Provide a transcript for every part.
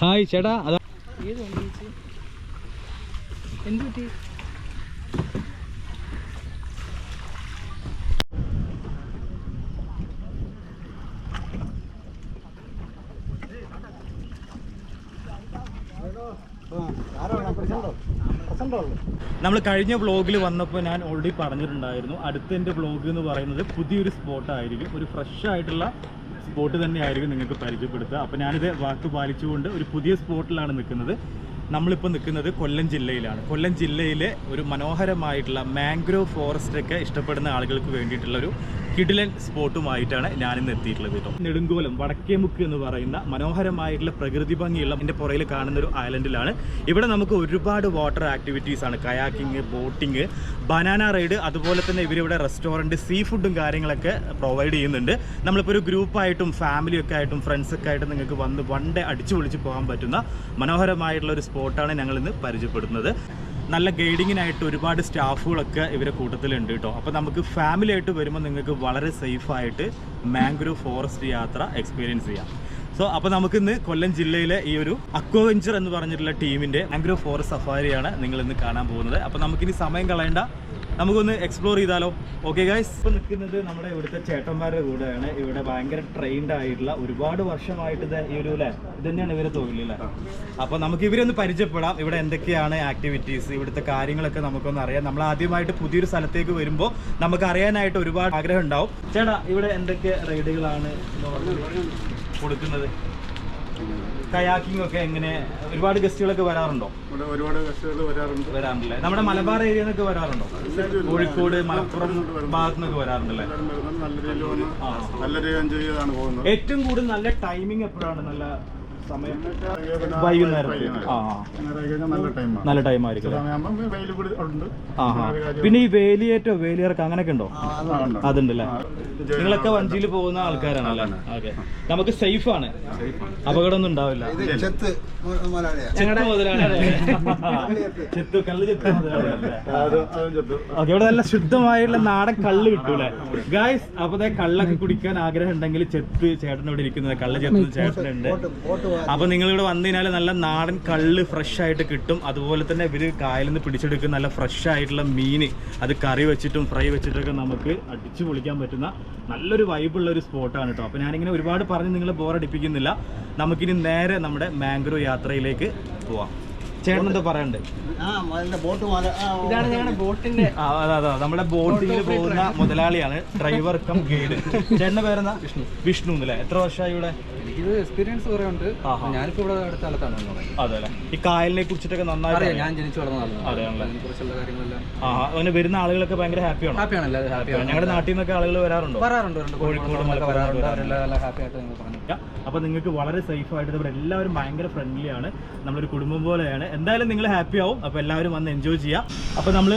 Hi ചേട്ടാ. അതാ എന്ത് പറ്റി? നമ്മൾ കഴിഞ്ഞ വ്ളോഗിൽ വന്നപ്പോൾ ഞാൻ ഓൾറെഡി പറഞ്ഞിട്ടുണ്ടായിരുന്നു, അടുത്ത എൻ്റെ വ്ളോഗ് എന്ന് പറയുന്നത് പുതിയൊരു സ്പോട്ടായിരിക്കും, ഒരു ഫ്രഷ് ആയിട്ടുള്ള സ്പോട്ട് തന്നെയായിരിക്കും നിങ്ങൾക്ക് പരിചയപ്പെടുത്തുക. അപ്പോൾ ഞാനിത് വാക്ക് പാലിച്ചുകൊണ്ട് ഒരു പുതിയ സ്പോട്ടിലാണ് നിൽക്കുന്നത്. നമ്മളിപ്പോൾ നിൽക്കുന്നത് കൊല്ലം ജില്ലയിലാണ്. കൊല്ലം ജില്ലയിലെ ഒരു മനോഹരമായിട്ടുള്ള മാംഗ്രോവ് ഫോറസ്റ്റൊക്കെ ഇഷ്ടപ്പെടുന്ന ആളുകൾക്ക് വേണ്ടിയിട്ടുള്ളൊരു കിടിലൻ സ്പോട്ടുമായിട്ടാണ് ഞാനിന്ന് എത്തിയിട്ടുള്ളത് കേട്ടോ. നെടുങ്കോലം വടക്കേമുക്ക് എന്ന് പറയുന്ന മനോഹരമായിട്ടുള്ള പ്രകൃതി ഭംഗിയുള്ള എൻ്റെ പുറയിൽ കാണുന്ന ഒരു ഐലൻഡിലാണ്. ഇവിടെ നമുക്ക് ഒരുപാട് വാട്ടർ ആക്ടിവിറ്റീസ് ആണ്, കയാക്കിങ്, ബോട്ടിങ്, ബനാന റൈഡ്, അതുപോലെ തന്നെ ഇവരിവിടെ റെസ്റ്റോറൻറ്റ്, സീ ഫുഡും കാര്യങ്ങളൊക്കെ പ്രൊവൈഡ് ചെയ്യുന്നുണ്ട്. നമ്മളിപ്പോൾ ഒരു ഗ്രൂപ്പായിട്ടും ഫാമിലിയൊക്കെ ആയിട്ടും ഫ്രണ്ട്സൊക്കെ ആയിട്ടും നിങ്ങൾക്ക് വന്ന് വൺ ഡേ അടിച്ചു പൊളിച്ച് പോകാൻ പറ്റുന്ന മനോഹരമായിട്ടുള്ള ഒരു സ്പോട്ടാണ് ഞങ്ങളിന്ന് പരിചയപ്പെടുന്നത്. നല്ല ഗൈഡിങ്ങിനായിട്ട് ഒരുപാട് സ്റ്റാഫുകളൊക്കെ ഇവരെ കൂട്ടത്തിലുണ്ട് കേട്ടോ. അപ്പോൾ നമുക്ക് ഫാമിലി ആയിട്ട് വരുമ്പോൾ നിങ്ങൾക്ക് വളരെ സേഫായിട്ട് മാംഗ്രോവ് ഫോറസ്റ്റ് യാത്ര എക്സ്പീരിയൻസ് ചെയ്യാം. അപ്പോൾ നമുക്കിന്ന് കൊല്ലം ജില്ലയിലെ ഈ ഒരു അക്വവെഞ്ചർ എന്ന് പറഞ്ഞിട്ടുള്ള ടീമിൻ്റെ മാംഗ്രോവ് ഫോറസ്റ്റ് സഫാരിയാണ് നിങ്ങളിന്ന് കാണാൻ പോകുന്നത്. അപ്പോൾ നമുക്കിനി സമയം കളയേണ്ട, നമുക്കൊന്ന് എക്സ്പ്ലോർ ചെയ്താലോ? ഓക്കെ ഗൈസ്, ഇപ്പോൾ നിൽക്കുന്നത് നമ്മുടെ ഇവിടുത്തെ ചേട്ടന്മാരുടെ കൂടെയാണ്. ഇവിടെ ഭയങ്കര ട്രെയിൻഡ് ആയിട്ടുള്ള, ഒരുപാട് വർഷമായിട്ട് ഈ ഒരു ഇത് തന്നെയാണ് ഇവരെ തൊഴിലല്ലേ. അപ്പോൾ നമുക്ക് ഇവരൊന്ന് പരിചയപ്പെടാം. ഇവിടെ എന്തൊക്കെയാണ് ആക്ടിവിറ്റീസ്, ഇവിടുത്തെ കാര്യങ്ങളൊക്കെ നമുക്കൊന്ന് അറിയാം. നമ്മൾ ആദ്യമായിട്ട് പുതിയൊരു സ്ഥലത്തേക്ക് വരുമ്പോൾ നമുക്ക് അറിയാനായിട്ട് ഒരുപാട് ആഗ്രഹം ഉണ്ടാവും. ചേട്ടാ, ഇവിടെ എന്തൊക്കെ റൈഡുകളാണ് കൊടുക്കുന്നത്? കയാക്കിംഗ് ഒക്കെ എങ്ങനെ? ഒരുപാട് ഗസ്റ്റുകളൊക്കെ വരാറുണ്ടോ? ഒരുപാട് ഗസ്റ്റുകൾ വരാറുണ്ടല്ലേ? നമ്മുടെ മലബാർ ഏരിയ നിന്നൊക്കെ വരാറുണ്ടോ? കോഴിക്കോട്, മലപ്പുറം ഭാഗത്തു നിന്നൊക്കെ വരാറുണ്ടല്ലേ? നല്ല രീതിയിൽ എൻജോയ് ചെയ്താണ് പോകുന്നത്. ഏറ്റവും കൂടുതൽ നല്ല ടൈമിംഗ് എപ്പോഴാണ്? നല്ല സമയം വൈകുന്നേരം. നല്ല ടൈം ആയിരിക്കും. പിന്നെ ഈ വേലിയേറ്റോ വേലിയിറക്കം അങ്ങനെയൊക്കെ ഉണ്ടോ? അതുണ്ടല്ലേ? നിങ്ങളൊക്കെ വഞ്ചിയിൽ പോകുന്ന ആൾക്കാരാണല്ലേ? ഓക്കെ, നമുക്ക് സേഫ് ആണ്, അപകടമൊന്നും ഉണ്ടാവില്ല. ഇവിടെ നല്ല ശുദ്ധമായിട്ടുള്ള നാടൻ കള്ള് കിട്ടൂലേ ഗായ്സ്? അപ്പൊ കള്ളൊക്കെ കുടിക്കാൻ ആഗ്രഹം ഉണ്ടെങ്കിൽ ചെത്ത് ചേട്ടനോട് ഇരിക്കുന്നത്, കള്ള് ചെത്തുന്ന ചേട്ടനുണ്ട്. അപ്പോൾ നിങ്ങളിവിടെ വന്നു കഴിഞ്ഞാൽ നല്ല നാടൻ കള്ള് ഫ്രഷ് ആയിട്ട് കിട്ടും. അതുപോലെ തന്നെ ഇവർ കായലിൽ നിന്ന് പിടിച്ചെടുക്കുന്ന നല്ല ഫ്രഷ് ആയിട്ടുള്ള മീൻ, അത് കറി വെച്ചിട്ടും ഫ്രൈ വെച്ചിട്ടൊക്കെ നമുക്ക് അടിച്ചു പൊളിക്കാൻ പറ്റുന്ന നല്ലൊരു വൈബുള്ള ഒരു സ്പോട്ടാണ് കേട്ടോ. അപ്പോൾ ഞാനിങ്ങനെ ഒരുപാട് പറഞ്ഞ് നിങ്ങളെ ബോറടിപ്പിക്കുന്നില്ല. നമുക്കിനി നേരെ നമ്മുടെ മാംഗ്രോവ് യാത്രയിലേക്ക് പോവാം. ചേട്ടൻ എന്താ പറയണ്ടേ? ഇതാണ് ഞങ്ങളുടെ ബോട്ടിന്റെ. അതാ നമ്മുടെ ബോട്ടിൽ പോകുന്ന മുതലാളിയാണ്, ഡ്രൈവർ കം ഗൈഡ്. ചേട്ടന്റെ പേരെന്താ? വിഷ്ണു അല്ലേ? എത്ര വർഷമായി ഇവിടെ? ഇത് എക്സ്പീരിയൻസ് കുറെ ഉണ്ട്. ഞാനിപ്പോ ഇവിടെ അടുത്ത കാലത്താണ്. അതെ അല്ലേ? ഈ കായലിനെ കുറിച്ചിട്ടൊക്കെ നന്നായി ഞാൻ ജനിച്ചു വളർന്നതാണ്. അതെയാണല്ലേ? കുറിച്ചുള്ള കാര്യങ്ങളെല്ലാം. അവന് വരുന്ന ആളുകളൊക്കെ ഭയങ്കര ഹാപ്പിയാണ്. ഞങ്ങളുടെ നാട്ടിൽ നിന്നൊക്കെ ആളുകൾ വരാറുണ്ടോ? വരാറുണ്ട്. കോഴിക്കോട്, മലപ്പുറം ഹാപ്പി ആയിട്ട് നിങ്ങൾ പറഞ്ഞു. അപ്പോൾ നിങ്ങൾക്ക് വളരെ സേഫ് ആയിട്ട് ഇവിടെ എല്ലാവരും ഭയങ്കര ഫ്രണ്ട്ലിയാണ്. നമ്മളൊരു കുടുംബം പോലെയാണ്. എന്തായാലും നിങ്ങൾ ഹാപ്പി ആവും. അപ്പോൾ എല്ലാവരും വന്ന് എൻജോയ് ചെയ്യാം. അപ്പോൾ നമ്മൾ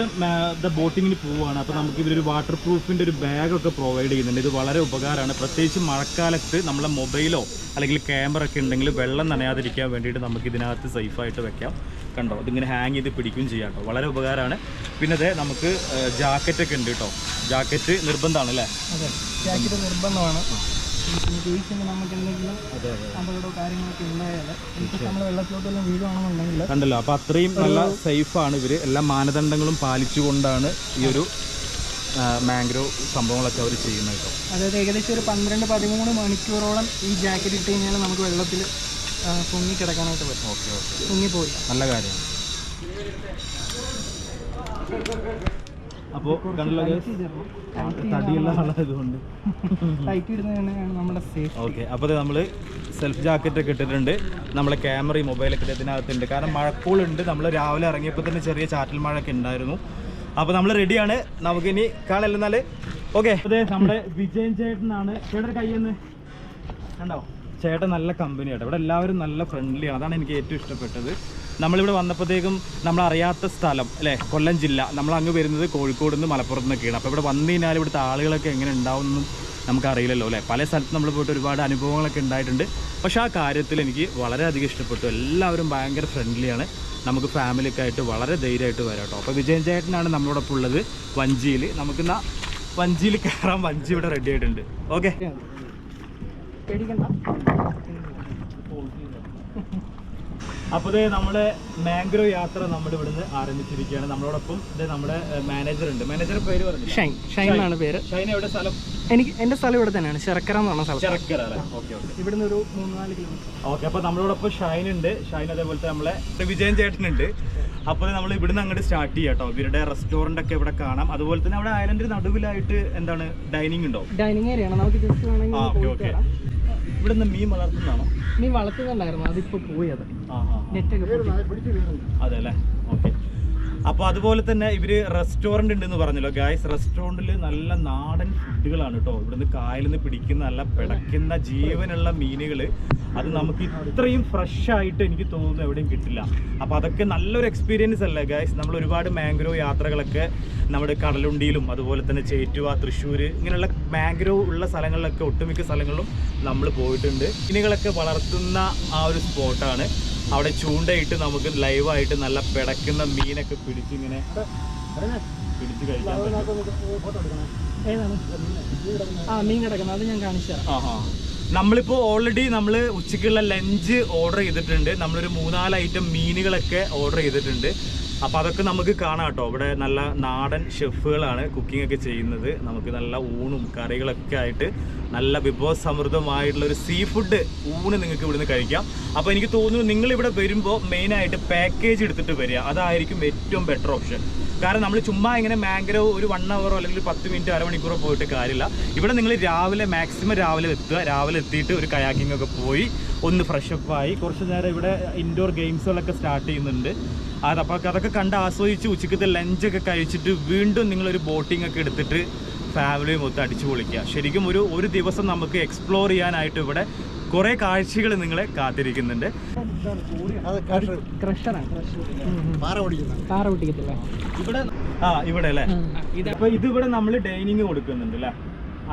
ബോട്ടിങ്ങിന് പോവുകയാണ്. അപ്പോൾ നമുക്ക് ഇവരൊരു വാട്ടർ പ്രൂഫിൻ്റെ ഒരു ബാഗൊക്കെ പ്രൊവൈഡ് ചെയ്യുന്നുണ്ട്. ഇത് വളരെ ഉപകാരമാണ്. പ്രത്യേകിച്ച് മഴക്കാലത്ത് നമ്മളെ മൊബൈലോ അല്ലെങ്കിൽ ക്യാമറ ഒക്കെ ഉണ്ടെങ്കിൽ വെള്ളം നനയാതിരിക്കാൻ വേണ്ടിയിട്ട് നമുക്ക് ഇതിനകത്ത് സേഫായിട്ട് വെക്കാം. കണ്ടോ, ഇതിങ്ങനെ ഹാങ് ചെയ്ത് പിടിക്കുകയും ചെയ്യാം കേട്ടോ. വളരെ ഉപകാരമാണ്. പിന്നെ അതെ, നമുക്ക് ജാക്കറ്റൊക്കെ ഉണ്ട് കേട്ടോ. ജാക്കറ്റ് നിർബന്ധമാണ് അല്ലേ? അതെ, ജാക്കറ്റ് നിർബന്ധമാണ്. നമുക്ക് എന്തെങ്കിലും അപകടമോ കാര്യങ്ങളൊക്കെ ഉണ്ടായാൽ നമ്മൾ വെള്ളത്തിലോട്ടെല്ലാം വീഴുവാണെന്നുണ്ടെങ്കിൽ കണ്ടല്ലോ. അപ്പോൾ അത്രയും നല്ല സേഫാണ് ഇവർ. എല്ലാ മാനദണ്ഡങ്ങളും പാലിച്ചുകൊണ്ടാണ് ഈ ഒരു മാംഗ്രോവ് സംഭവങ്ങളൊക്കെ അവർ ചെയ്യുന്നത് കേട്ടോ. അതായത് ഏകദേശം ഒരു 12-13 മണിക്കൂറോളം ഈ ജാക്കറ്റ് ഇട്ട് കഴിഞ്ഞാൽ നമുക്ക് വെള്ളത്തിൽ പൊങ്ങിക്കിടക്കാനായിട്ട് പറ്റും. ഓക്കെ, പൊങ്ങിപ്പോയി. നല്ല കാര്യമാണ്. അപ്പോൾ കണ്ടല്ലോ, തടിയെല്ലാം ഉള്ളതുകൊണ്ട് ടൈറ്റ് ഇടുന്നതാണ് നമ്മുടെ സേഫ്. ഓക്കെ, അപ്പോൾ നമ്മൾ സെൽഫ് ജാക്കറ്റൊക്കെ ഇട്ടിട്ടുണ്ട്. നമ്മളെ ക്യാമറയും മൊബൈലൊക്കെ ഇതിനകത്തുണ്ട്. കാരണം മഴക്കോളുണ്ട്. നമ്മൾ രാവിലെ ഇറങ്ങിയപ്പോൾ തന്നെ ചെറിയ ചാറ്റൽ മഴയൊക്കെ ഉണ്ടായിരുന്നു. അപ്പോൾ നമ്മൾ റെഡിയാണ്. നമുക്കിനി കാണലെന്നാൽ ഓക്കെ. അതെ, നമ്മുടെ വിജയൻ ചേട്ടനാണ്. ചേട്ടൻ കയ്യെന്ന് കണ്ടോ? ചേട്ടൻ നല്ല കമ്പനിയാണ്. ഇവിടെ എല്ലാവരും നല്ല ഫ്രണ്ട്ലിയാണ്. അതാണ് എനിക്ക് ഏറ്റവും ഇഷ്ടപ്പെട്ടത്. നമ്മളിവിടെ വന്നപ്പോഴത്തേക്കും നമ്മളറിയാത്ത സ്ഥലം അല്ലേ, കൊല്ലം ജില്ല. നമ്മളങ്ങ് വരുന്നത് കോഴിക്കോട് നിന്ന് മലപ്പുറത്ത് നിന്നൊക്കെയാണ്. അപ്പോൾ ഇവിടെ വന്നു കഴിഞ്ഞാൽ ഇവിടുത്തെ ആളുകളൊക്കെ എങ്ങനെ ഉണ്ടാവുമെന്നും നമുക്കറിയില്ലല്ലോ അല്ലേ. പല സ്ഥലത്ത് നമ്മൾ പോയിട്ട് ഒരുപാട് അനുഭവങ്ങളൊക്കെ ഉണ്ടായിട്ടുണ്ട്. പക്ഷേ ആ കാര്യത്തിൽ എനിക്ക് വളരെയധികം ഇഷ്ടപ്പെട്ടു. എല്ലാവരും ഭയങ്കര ഫ്രണ്ട്ലിയാണ്. നമുക്ക് ഫാമിലിയൊക്കെ ആയിട്ട് വളരെ ധൈര്യമായിട്ട് വരാം കേട്ടോ. അപ്പോൾ വിജയൻ ചേട്ടനാണ് നമ്മളോടൊപ്പം ഉള്ളത് വഞ്ചിയിൽ. നമുക്കിന്ന് വഞ്ചിയിൽ കയറാൻ. വഞ്ചി ഇവിടെ റെഡി ആയിട്ടുണ്ട്. ഓക്കെ, പേടിക്കണ്ട. അപ്പോൾ ഇത് നമ്മുടെ മാംഗ്രോ യാത്ര നമ്മുടെ ഇവിടുന്ന് ആരംഭിച്ചിരിക്കുകയാണ്. നമ്മളോടൊപ്പം ഇത് നമ്മുടെ മാനേജർ ഉണ്ട്. മാനേജർ പേര് പറഞ്ഞു? ഷൈൻ എന്നാണ് പേര്. ഷൈൻ എവിടെ സ്ഥലം? എൻ്റെ സ്ഥലം ഇവിടെ തന്നെയാണ്, ചെറക്കര എന്ന് പറഞ്ഞ സ്ഥലം. ചെറക്കര അല്ലേ? Okay okay. ഇവിടുന്ന് ഒരു 3-4 കിലോമീറ്റർ. ഓക്കെ. അപ്പോൾ നമ്മളോടൊപ്പം ഷൈൻ ഉണ്ട്. ഷൈൻ അതേപോലത്തെ നമ്മളെ വിജയൻ ചേട്ടനുണ്ട്. അപ്പോൾ നമ്മൾ ഇവിടുന്ന് അങ്ങോട്ട് സ്റ്റാർട്ട് ചെയ്യാം കേട്ടോ. ഇവരുടെ റെസ്റ്റോറൻ്റ് ഒക്കെ ഇവിടെ കാണാം. അതുപോലെ തന്നെ അവിടെ ഐലൻഡിൽ നടുവിലായിട്ട് എന്താണ് ഡൈനിങ് ഉണ്ടോ? ഡൈനിങ് ഏരിയ ആണ്. നമുക്ക് ജസ്റ്റ് വേണമെങ്കിൽ ഓക്കെ ഓക്കെ. ഇവിടെ നിന്ന് മീൻ വളർത്തുന്നതാണോ? മീൻ വളർത്തുന്നുണ്ടായിരുന്നു, അതിപ്പോൾ പോയി. അത് ആ ആ നെറ്റൊക്കെ അതെ അല്ലേ? ഓക്കെ. അപ്പോൾ അതുപോലെ തന്നെ ഇവർ റെസ്റ്റോറൻ്റ് ഉണ്ടെന്ന് പറഞ്ഞല്ലോ ഗായ്സ്. റെസ്റ്റോറൻറ്റിൽ നല്ല നാടൻ ഫുഡുകളാണ് കേട്ടോ. ഇവിടുന്ന് കായലിൽ നിന്ന് പിടിക്കുന്ന നല്ല പിടയ്ക്കുന്ന ജീവനുള്ള മീനുകൾ. അത് നമുക്ക് ഇത്രയും ഫ്രഷ് ആയിട്ട് എനിക്ക് തോന്നുന്നു എവിടെയും കിട്ടില്ല. അപ്പോൾ അതൊക്കെ നല്ലൊരു എക്സ്പീരിയൻസ് അല്ലേ ഗായ്സ്. നമ്മൾ ഒരുപാട് മാംഗ്രോ യാത്രകളൊക്കെ നമ്മുടെ കടലുണ്ടിയിലും അതുപോലെ തന്നെ ചേറ്റുവ, തൃശ്ശൂർ ഇങ്ങനെയുള്ള മാംഗ്രോ ഉള്ള സ്ഥലങ്ങളിലൊക്കെ ഒട്ടുമിക്ക സ്ഥലങ്ങളിലും നമ്മൾ പോയിട്ടുണ്ട്. മീനുകളൊക്കെ വളർത്തുന്ന ആ ഒരു സ്പോട്ടാണ്. അവിടെ ചൂണ്ടയിട്ട് നമുക്ക് ലൈവായിട്ട് നല്ല പിടയ്ക്കുന്ന മീനൊക്കെ പിടിച്ചിങ്ങനെ പിടിച്ച് കഴിക്കാൻ പറ്റും. ഏതാണ്? മീൻ കിടക്കുന്നത്, അത് ഞാൻ കാണിച്ചു തരാം. നമ്മളിപ്പോൾ ഓൾറെഡി നമ്മൾ ഉച്ചയ്ക്കുള്ള ലഞ്ച് ഓർഡർ ചെയ്തിട്ടുണ്ട്. നമ്മളൊരു 3-4 ഐറ്റം മീനുകളൊക്കെ ഓർഡർ ചെയ്തിട്ടുണ്ട്. അപ്പോൾ അതൊക്കെ നമുക്ക് കാണാം കേട്ടോ. ഇവിടെ നല്ല നാടൻ ഷെഫുകളാണ് കുക്കിംഗ് ഒക്കെ ചെയ്യുന്നത്. നമുക്ക് നല്ല ഊണും കറികളൊക്കെ ആയിട്ട് നല്ല വിഭവസമൃദ്ധമായിട്ടുള്ള ഒരു സീ ഫുഡ് ഊണ് നിങ്ങൾക്ക് ഇവിടുന്ന് കഴിക്കാം. അപ്പോൾ എനിക്ക് തോന്നുന്നു നിങ്ങളിവിടെ വരുമ്പോൾ മെയിനായിട്ട് പാക്കേജ് എടുത്തിട്ട് വരിക, അതായിരിക്കും ഏറ്റവും ബെറ്റർ ഓപ്ഷൻ. കാരണം നമ്മൾ ചുമ്മാ ഇങ്ങനെ മാംഗ്രോ ഒരു 1 hour അല്ലെങ്കിൽ 10 minute അരമണിക്കൂറോ പോയിട്ട് കാര്യമില്ല. ഇവിടെ നിങ്ങൾ രാവിലെ മാക്സിമം രാവിലെ എത്തുക. രാവിലെ എത്തിയിട്ട് ഒരു കയാക്കിംഗ് ഒക്കെ പോയി ഒന്ന് ഫ്രഷപ്പായി കുറച്ച് നേരം ഇവിടെ ഇൻഡോർ ഗെയിംസുകളൊക്കെ സ്റ്റാർട്ട് ചെയ്യുന്നുണ്ട്. അപ്പോൾ അതൊക്കെ കണ്ട് ആസ്വദിച്ച് ഉച്ചക്കത്തെ ലഞ്ചൊക്കെ കഴിച്ചിട്ട് വീണ്ടും നിങ്ങളൊരു ബോട്ടിംഗ് ഒക്കെ എടുത്തിട്ട് ഫാമിലിയും മൊത്തം അടിച്ചു പൊളിക്കുക. ശരിക്കും ഒരു ദിവസം നമുക്ക് എക്സ്പ്ലോർ ചെയ്യാനായിട്ട് ഇവിടെ കുറേ കാഴ്ചകൾ നിങ്ങളെ കാത്തിരിക്കുന്നുണ്ട്. ഇവിടെ അല്ലേ? ഇപ്പൊ ഇതിവിടെ നമ്മൾ ഡൈനിങ് കൊടുക്കുന്നുണ്ട് അല്ലേ?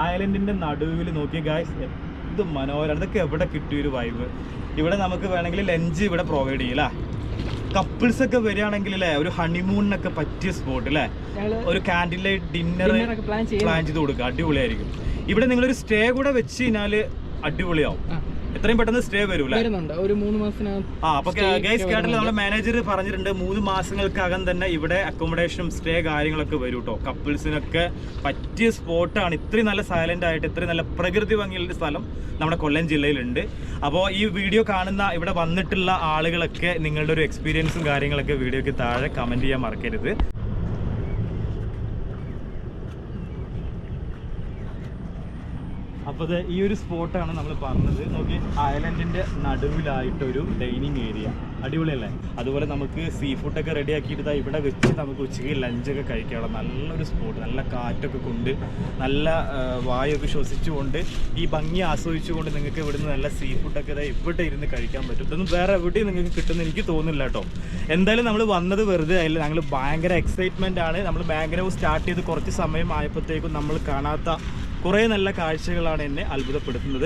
ഐലൻഡിന്റെ നടുവിൽ നോക്കിയ ഗായ്സ് എന്ത് മനോഹരം. ഇതൊക്കെ എവിടെ കിട്ടിയൊരു വൈബ്. ഇവിടെ നമുക്ക് വേണമെങ്കിൽ ലഞ്ച് ഇവിടെ പ്രൊവൈഡ് ചെയ്യില്ല. കപ്പിൾസ് ഒക്കെ വരികയാണെങ്കിൽ അല്ലേ ഒരു ഹണിമൂണിനൊക്കെ പറ്റിയ സ്പോട്ട് അല്ലേ? ഒരു കാൻഡിൽ ലൈറ്റ് ഡിന്നർ പ്ലാൻ ചെയ്ത് കൊടുക്കുക, അടിപൊളിയായിരിക്കും. ഇവിടെ നിങ്ങളൊരു സ്റ്റേ കൂടെ വെച്ച് കഴിഞ്ഞാൽ അടിപൊളിയാവും. എത്രയും പെട്ടെന്ന് സ്റ്റേ വരൂല. ഒരു 3 മാസത്തിനകം. അപ്പൊ ഗൈസ് കേട്ടില്ല, നമ്മുടെ മാനേജർ പറഞ്ഞിട്ടുണ്ട് 3 മാസങ്ങൾക്കകം തന്നെ ഇവിടെ അക്കോമഡേഷനും സ്റ്റേ കാര്യങ്ങളൊക്കെ വരും കേട്ടോ. കപ്പിൾസിനൊക്കെ പറ്റിയ സ്പോട്ടാണ്. ഇത്രയും നല്ല സൈലന്റ് ആയിട്ട് ഇത്രയും നല്ല പ്രകൃതി ഭംഗിയുള്ള സ്ഥലം നമ്മുടെ കൊല്ലം ജില്ലയിലുണ്ട്. അപ്പോൾ ഈ വീഡിയോ കാണുന്ന ഇവിടെ വന്നിട്ടുള്ള ആളുകളൊക്കെ നിങ്ങളുടെ ഒരു എക്സ്പീരിയൻസും കാര്യങ്ങളൊക്കെ വീഡിയോയ്ക്ക് താഴെ കമന്റ് ചെയ്യാൻ മറക്കരുത്. അപ്പോൾ ഈ ഒരു സ്പോട്ടാണ് നമ്മൾ പറഞ്ഞത്. നോക്കി, ഐലൻഡിന്റെ നടുവിലായിട്ടൊരു ഡൈനിങ് ഏരിയ, അടിപൊളിയല്ലേ? അതുപോലെ നമുക്ക് സീ ഫുഡൊക്കെ റെഡി ആക്കിയിട്ട് ഇവിടെ വെച്ച് നമുക്ക് ഉച്ചയ്ക്ക് ലഞ്ചൊക്കെ കഴിക്കാനുള്ള നല്ലൊരു സ്പോട്ട്. നല്ല കാറ്റൊക്കെ കൊണ്ട് നല്ല വായൊക്കെ ശ്വസിച്ചുകൊണ്ട് ഈ ഭംഗി ആസ്വദിച്ചുകൊണ്ട് നിങ്ങൾക്ക് ഇവിടുന്ന് നല്ല സീ ഫുഡൊക്കെ ഇവിടെ ഇരുന്ന് കഴിക്കാൻ പറ്റും. ഇതൊന്നും വേറെ എവിടെയും നിങ്ങൾക്ക് കിട്ടുമെന്ന് എനിക്ക് തോന്നുന്നില്ല കേട്ടോ. എന്തായാലും നമ്മൾ വന്നത് വെറുതെ ആയില്ല. ഞങ്ങൾ ഭയങ്കര എക്സൈറ്റ്മെൻ്റ് ആണ്. നമ്മൾ ബാംഗ്ലൂർ സ്റ്റാർട്ട് ചെയ്ത് കുറച്ച് സമയം ആയപ്പോഴത്തേക്കും നമ്മൾ കാണാത്ത കുറേ നല്ല കാഴ്ചകളാണ് എന്നെ അത്ഭുതപ്പെടുത്തുന്നത്.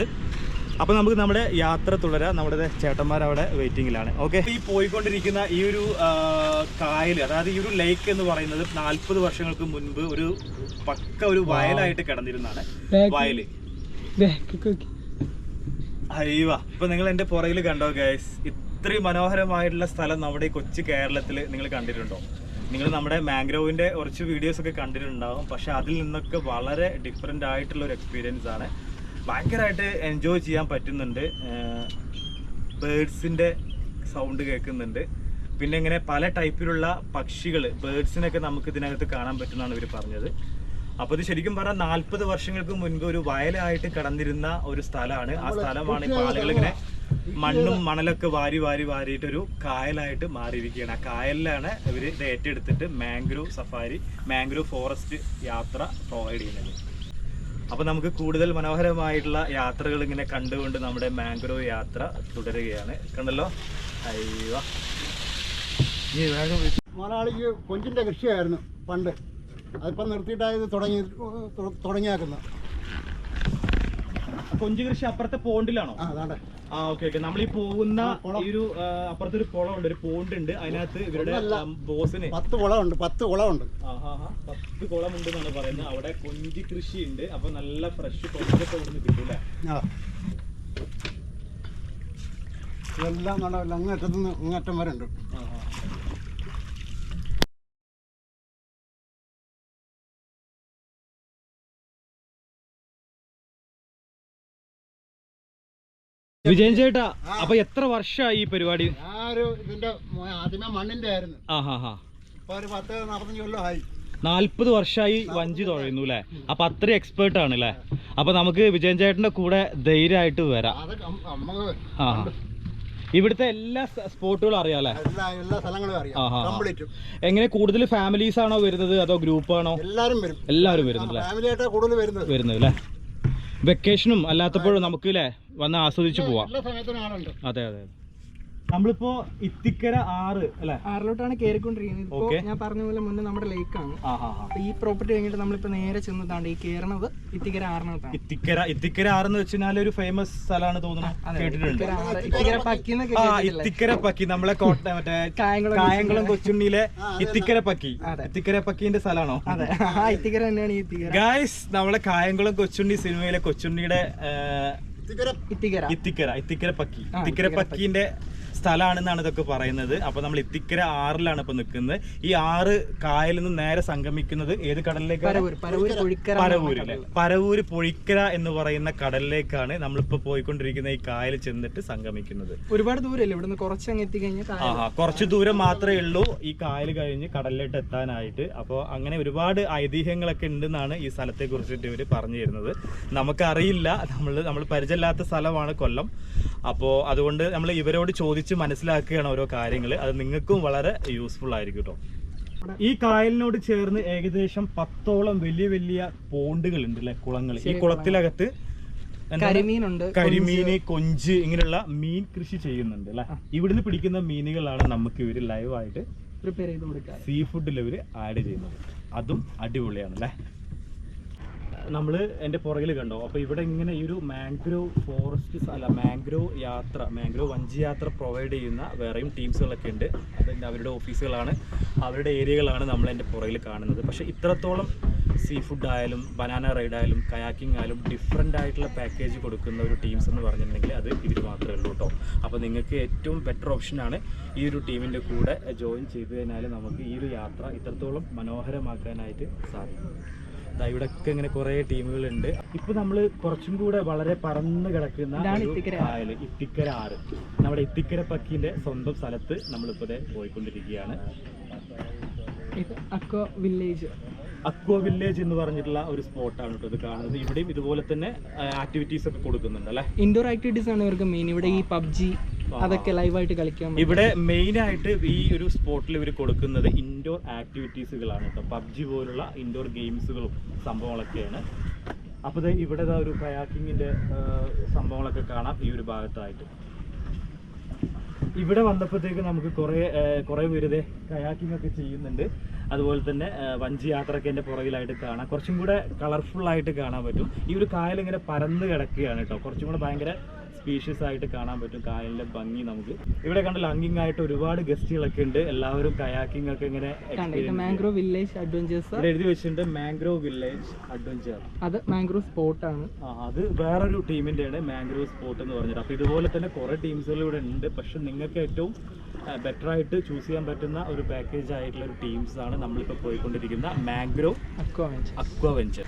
അപ്പോൾ നമുക്ക് നമ്മുടെ യാത്ര തുടരാം. നമ്മുടെ ചേട്ടന്മാർ അവിടെ വെയിറ്റിങ്ങിലാണ്. ഓക്കെ. ഈ പോയിക്കൊണ്ടിരിക്കുന്ന ഈ ഒരു കായൽ, അതായത് ഈ ഒരു ലേക്ക് എന്ന് പറയുന്നത് 40 വർഷങ്ങൾക്ക് മുൻപ് ഒരു പക്ക ഒരു വയലായിട്ട് കിടന്നിരുന്നതാണ്. വയല് അയ്യവ. ഇപ്പൊ നിങ്ങൾ എൻ്റെ പുറകിൽ കണ്ടോ ഗൈസ്? ഇത്രയും മനോഹരമായിട്ടുള്ള സ്ഥലം നമ്മുടെ ഈ കൊച്ചു കേരളത്തിൽ നിങ്ങൾ കണ്ടിട്ടുണ്ടോ? നിങ്ങൾ നമ്മുടെ മാംഗ്രോവിൻ്റെ കുറച്ച് വീഡിയോസ് ഒക്കെ കണ്ടിട്ടുണ്ടാവും. പക്ഷെ അതിൽ നിന്നൊക്കെ വളരെ ഡിഫറെൻ്റ് ആയിട്ടുള്ള ഒരു എക്സ്പീരിയൻസ് ആണ്. ഭയങ്കരമായിട്ട് എൻജോയ് ചെയ്യാൻ പറ്റുന്നുണ്ട്. ബേഡ്സിൻ്റെ സൗണ്ട് കേൾക്കുന്നുണ്ട്. പിന്നെ ഇങ്ങനെ പല ടൈപ്പിലുള്ള പക്ഷികൾ, ബേഡ്സിനൊക്കെ നമുക്ക് ഇതിനകത്ത് കാണാൻ പറ്റുമെന്നാണ് ഇവർ പറഞ്ഞത്. അപ്പോൾ ഇത് ശരിക്കും പറഞ്ഞാൽ 40 വർഷങ്ങൾക്ക് മുൻപ് ഒരു വയലായിട്ട് കടന്നിരുന്ന ഒരു സ്ഥലമാണ്. ആ സ്ഥലമാണ് ഇപ്പോൾ ആളുകളിങ്ങനെ മണ്ണും മണലൊക്കെ വാരിയിട്ടൊരു കായലായിട്ട് മാറിയിരിക്കുകയാണ്. ആ കായലിലാണ് ഇവർ ഇത് ഏറ്റെടുത്തിട്ട് മാംഗ്രൂവ് സഫാരി, മാംഗ്രൂവ് ഫോറസ്റ്റ് യാത്ര പ്രൊവൈഡ് ചെയ്യുന്നത്. അപ്പോൾ നമുക്ക് കൂടുതൽ മനോഹരമായിട്ടുള്ള യാത്രകൾ ഇങ്ങനെ കണ്ടുകൊണ്ട് നമ്മുടെ മാംഗ്രൂവ് യാത്ര തുടരുകയാണ്. കണ്ടല്ലോ, അയ്യോ. മലയാളിക്ക് കൊഞ്ചിൻ്റെ കൃഷിയായിരുന്നു പണ്ട്. അതിപ്പം നിർത്തിയിട്ടായത് തുടങ്ങിയാക്കുന്നത്. കൊഞ്ച് കൃഷി അപ്പുറത്തെ പോണ്ടിലാണോ? അതാണ്ട്. ഓക്കെ. നമ്മൾ ഈ പോകുന്ന ഈ ഒരു അപ്പുറത്തൊരു കുളമുണ്ട്, ഒരു പോണ്ട് ഉണ്ട്. അതിനകത്ത് ഇവരുടെ ബോസിന് 10 കുളമുണ്ട്. 10 കുളമുണ്ട്. 10 കുളമുണ്ട് എന്നാണ് പറയുന്നത്. അവിടെ കൊഞ്ച് കൃഷി ഉണ്ട്. അപ്പൊ നല്ല ഫ്രഷ് കൊഞ്ചൊക്കെ ഇവിടുന്ന് കിട്ടൂല. ഇതെല്ലാം നടവില്ല അങ്ങേറ്റത്തുനിന്ന് അങ്ങേറ്റം വരെ ഉണ്ട്. വിജയൻ ചേട്ടാ, അപ്പൊ എത്ര വർഷമായി ഈ പരിപാടി? ഇതിന്റെ ആദ്യമേ മണ്ണിന്റെ ആയിരുന്നു. ഇപ്പൊ ഒരു 10-45 കൊല്ലമായി. 40 വർഷമായി വഞ്ചി തുഴയുന്നു അല്ലേ? അപ്പൊ അത്രയും എക്സ്പേർട്ട് ആണ് അല്ലേ? അപ്പൊ നമുക്ക് വിജയൻ ചേട്ടന്റെ കൂടെ ധൈര്യമായിട്ട് വരാം. ഇവിടുത്തെ എല്ലാ സ്പോട്ടുകളും അറിയാം, എല്ലാ സ്ഥലങ്ങളും അറിയാം. എങ്ങനെ കൂടുതൽ ഫാമിലീസ് ആണോ വരുന്നത് അതോ ഗ്രൂപ്പ് ആണോ? എല്ലാവരും വരുന്നത് അല്ലേ? വെക്കേഷനും അല്ലാത്തപ്പോഴും നമുക്ക് അല്ലേ വന്ന് ആസ്വദിച്ചു പോവാം. അതെ അതെ. നമ്മളിപ്പോ ഇത്തിക്കര 6 അല്ലെ, 6ലോട്ടാണ് കയറിക്കൊണ്ടിരിക്കുന്നത്. ഇപ്പൊ ഞാൻ പറഞ്ഞ പോലെ മുന്നേ നമ്മുടെ ലേക്കാണ്. അപ്പൊ ഈ പ്രോപ്പർട്ടി കഴിഞ്ഞിട്ട് നമ്മളിപ്പോ നേരെ ചെന്നതാണ് ഈ കയറണത് ഇത്തിക്കര 6നോട്ടാണ്. ഇത്തിക്കര 6 എന്ന് വെച്ചാൽ ഒരു ഫേമസ് സ്ഥലമാണ് തോന്നുന്നു, കേട്ടിട്ടുണ്ട്. ഇത്തിക്കര പക്കി നമ്മളെ മറ്റേ കായംകുളം കൊച്ചുണ്ണിയിലെ ഇത്തിക്കര പക്കീന്റെ സ്ഥലമാണോ? അതെ, ഇത്തിക്കര തന്നെയാണ് ഈ ഇത്തിക്കര. ഗായ്സ്, നമ്മളെ കായംകുളം കൊച്ചുണ്ണി സിനിമയിലെ കൊച്ചുണ്ണിയുടെ ഇത്തിക്കര പക്കീന്റെ സ്ഥലമാണെന്നാണ് ഇതൊക്കെ പറയുന്നത്. അപ്പൊ നമ്മൾ ഇത്തിക്കര 6ലാണ് ഇപ്പൊ നിൽക്കുന്നത്. ഈ 6 കായലിൽ നിന്ന് നേരെ സംഗമിക്കുന്നത് ഏത് കടലിലേക്കാണ്? പരവൂര് പൊഴിക്കര എന്ന് പറയുന്ന കടലിലേക്കാണ് നമ്മളിപ്പോ പോയിക്കൊണ്ടിരിക്കുന്ന. ഈ കായൽ ചെന്നിട്ട് സംഗമിക്കുന്നത് ഒരുപാട് ദൂരമല്ലേ ഇവിടുന്ന്? കുറച്ചങ്ങ് എത്തിക്കഴിഞ്ഞാൽ കുറച്ച് ദൂരം മാത്രമേ ഉള്ളൂ ഈ കായൽ കഴിഞ്ഞ് കടലിലോട്ട് എത്താനായിട്ട്. അപ്പോൾ അങ്ങനെ ഒരുപാട് ഐതിഹ്യങ്ങളൊക്കെ ഉണ്ടെന്നാണ് ഈ സ്ഥലത്തെ കുറിച്ചിട്ട് ഇവർ പറഞ്ഞു തരുന്നത്. നമുക്കറിയില്ല, നമ്മൾ പരിചയമില്ലാത്ത സ്ഥലമാണ് കൊല്ലം. അപ്പോൾ അതുകൊണ്ട് നമ്മൾ ഇവരോട് ചോദിച്ച് മനസ്സിലാക്കുകയാണ് ഓരോ കാര്യങ്ങൾ. അത് നിങ്ങൾക്കും വളരെ യൂസ്ഫുൾ ആയിരിക്കും കേട്ടോ. ഈ കായലിനോട് ചേർന്ന് ഏകദേശം 10ഓളം വലിയ വലിയ പോണ്ടുകൾ ഉണ്ട് അല്ലെ, കുളങ്ങൾ. ഈ കുളത്തിലകത്ത് കരിമീന്, കൊഞ്ച് ഇങ്ങനെയുള്ള മീൻ കൃഷി ചെയ്യുന്നുണ്ട് അല്ലെ. ഇവിടുന്ന് പിടിക്കുന്ന മീനുകളാണ് നമുക്ക് ഇവര് ലൈവായിട്ട് പ്രിപ്പയർ ചെയ്ത് കൊടുക്കുക, സീ ഫുഡിൽ ഇവര് ആഡ് ചെയ്യുന്നത്. അതും അടിപൊളിയാണ് അല്ലേ. നമ്മൾ എൻ്റെ പുറകിൽ കണ്ടോ, അപ്പോൾ ഇവിടെ ഇങ്ങനെ ഈ ഒരു മാംഗ്രോവ് ഫോറസ്റ്റ് മാംഗ്രോവ് വഞ്ചി യാത്ര പ്രൊവൈഡ് ചെയ്യുന്ന വേറെയും ടീംസുകളൊക്കെ ഉണ്ട്. അതിൻ്റെ അവരുടെ ഓഫീസുകളാണ്, അവരുടെ ഏരിയകളാണ് നമ്മൾ എൻ്റെ പുറകിൽ കാണുന്നത്. പക്ഷേ ഇത്രത്തോളം സീ ഫുഡ് ആയാലും ബനാന റൈഡ് ആയാലും കയാക്കിംഗ് ആയാലും ഡിഫറെൻ്റ് ആയിട്ടുള്ള പാക്കേജ് കൊടുക്കുന്ന ഒരു ടീംസ് എന്ന് പറഞ്ഞിട്ടുണ്ടെങ്കിൽ അത് ഇവർ മാത്രമേ ഉള്ളൂ കേട്ടോ. അപ്പോൾ നിങ്ങൾക്ക് ഏറ്റവും ബെറ്റർ ഓപ്ഷനാണ് ഈ ഒരു ടീമിൻ്റെ കൂടെ ജോയിൻ ചെയ്ത് കഴിഞ്ഞാൽ നമുക്ക് ഈ ഒരു യാത്ര ഇത്രത്തോളം മനോഹരമാക്കാനായിട്ട് സാധിക്കും. ഇവിടെയൊക്കെ ഇങ്ങനെ കുറേ ടീമുകളുണ്ട്. ഇപ്പൊ നമ്മൾ കുറച്ചും കൂടെ വളരെ പരന്ന് കിടക്കുന്ന കായൽ ഇത്തിക്കര 6, നമ്മുടെ ഇത്തിക്കര പക്കീന്റെ സ്വന്തം സ്ഥലത്ത് നമ്മളിപ്പോ പോയിക്കൊണ്ടിരിക്കുകയാണ്. അക്വ വില്ലേജ് എന്ന് പറഞ്ഞിട്ടുള്ള ഒരു സ്പോട്ടാണ് കേട്ടോ ഇത് കാണുന്നത്. ഇവിടെയും ഇതുപോലെ തന്നെ ആക്ടിവിറ്റീസ് ഒക്കെ കൊടുക്കുന്നുണ്ട് അല്ലെ. ഇൻഡോർ ആക്ടിവിറ്റീസ് ആണ് ഇവർക്ക് മെയിൻ. ഇവിടെ ഈ പബ്ജി അതൊക്കെ ലൈവായിട്ട് കളിക്കാൻ. ഇവിടെ മെയിൻ ആയിട്ട് ഈ ഒരു സ്പോട്ടിൽ ഇവർ കൊടുക്കുന്നത് ഇൻഡോർ ആക്ടിവിറ്റീസുകളാണ് കേട്ടോ. പബ്ജി പോലുള്ള ഇൻഡോർ ഗെയിംസുകളും സംഭവങ്ങളൊക്കെയാണ്. അപ്പോൾ ഇവിടെ ഒരു കയാക്കിങ്ങിന്റെ സംഭവങ്ങളൊക്കെ കാണാം ഈ ഒരു ഭാഗത്തായിട്ട്. ഇവിടെ വന്നപ്പോഴത്തേക്ക് നമുക്ക് കുറേ പേര് കയാക്കിംഗ് ഒക്കെ ചെയ്യുന്നുണ്ട്. അതുപോലെ തന്നെ വഞ്ചി യാത്രയൊക്കെ എൻ്റെ പുറകിലായിട്ട് കാണാം. കുറച്ചും കൂടെ കളർഫുൾ ആയിട്ട് കാണാൻ പറ്റും. ഈ ഒരു കായൽ ഇങ്ങനെ പരന്ന് കിടക്കുകയാണ് കേട്ടോ. കുറച്ചും കൂടെ ഭയങ്കര സ്പീഷ്യസ് ആയിട്ട് കാണാൻ പറ്റും കായലിന്റെ ഭംഗി നമുക്ക്. ഇവിടെ കണ്ടല്ലോ ഹങ്ങിങ് ആയിട്ട് ഒരുപാട് ഗസ്റ്റുകളൊക്കെ ഉണ്ട്. എല്ലാവരും കയാക്കിംഗ് ഒക്കെ ഇങ്ങനെ മാംഗ്രോവ് വില്ലേജ് അഡ്വഞ്ചേഴ്സ് എഴുതി വെച്ചിട്ടുണ്ട്. മാംഗ്രോവ് വില്ലേജ് അഡ്വഞ്ചർ, അത് മാംഗ്രോവ് സ്പോട്ട് ആണ്. അത് വേറൊരു ടീമിന്റെയാണ് മാംഗ്രോവ് സ്പോട്ട് എന്ന് പറഞ്ഞിട്ട്. അപ്പൊ ഇതുപോലെ തന്നെ കുറെ ടീംസുകൾ ഇവിടെ ഉണ്ട്. പക്ഷെ നിങ്ങൾക്ക് ഏറ്റവും ബെറ്റർ ആയിട്ട് ചൂസ് ചെയ്യാൻ പറ്റുന്ന ഒരു പാക്കേജ് ആയിട്ടുള്ള ഒരു ടീംസ് ആണ് നമ്മളിപ്പോൾ പോയിക്കൊണ്ടിരിക്കുന്ന മാംഗ്രോവ് അക്വ വെഞ്ചർ.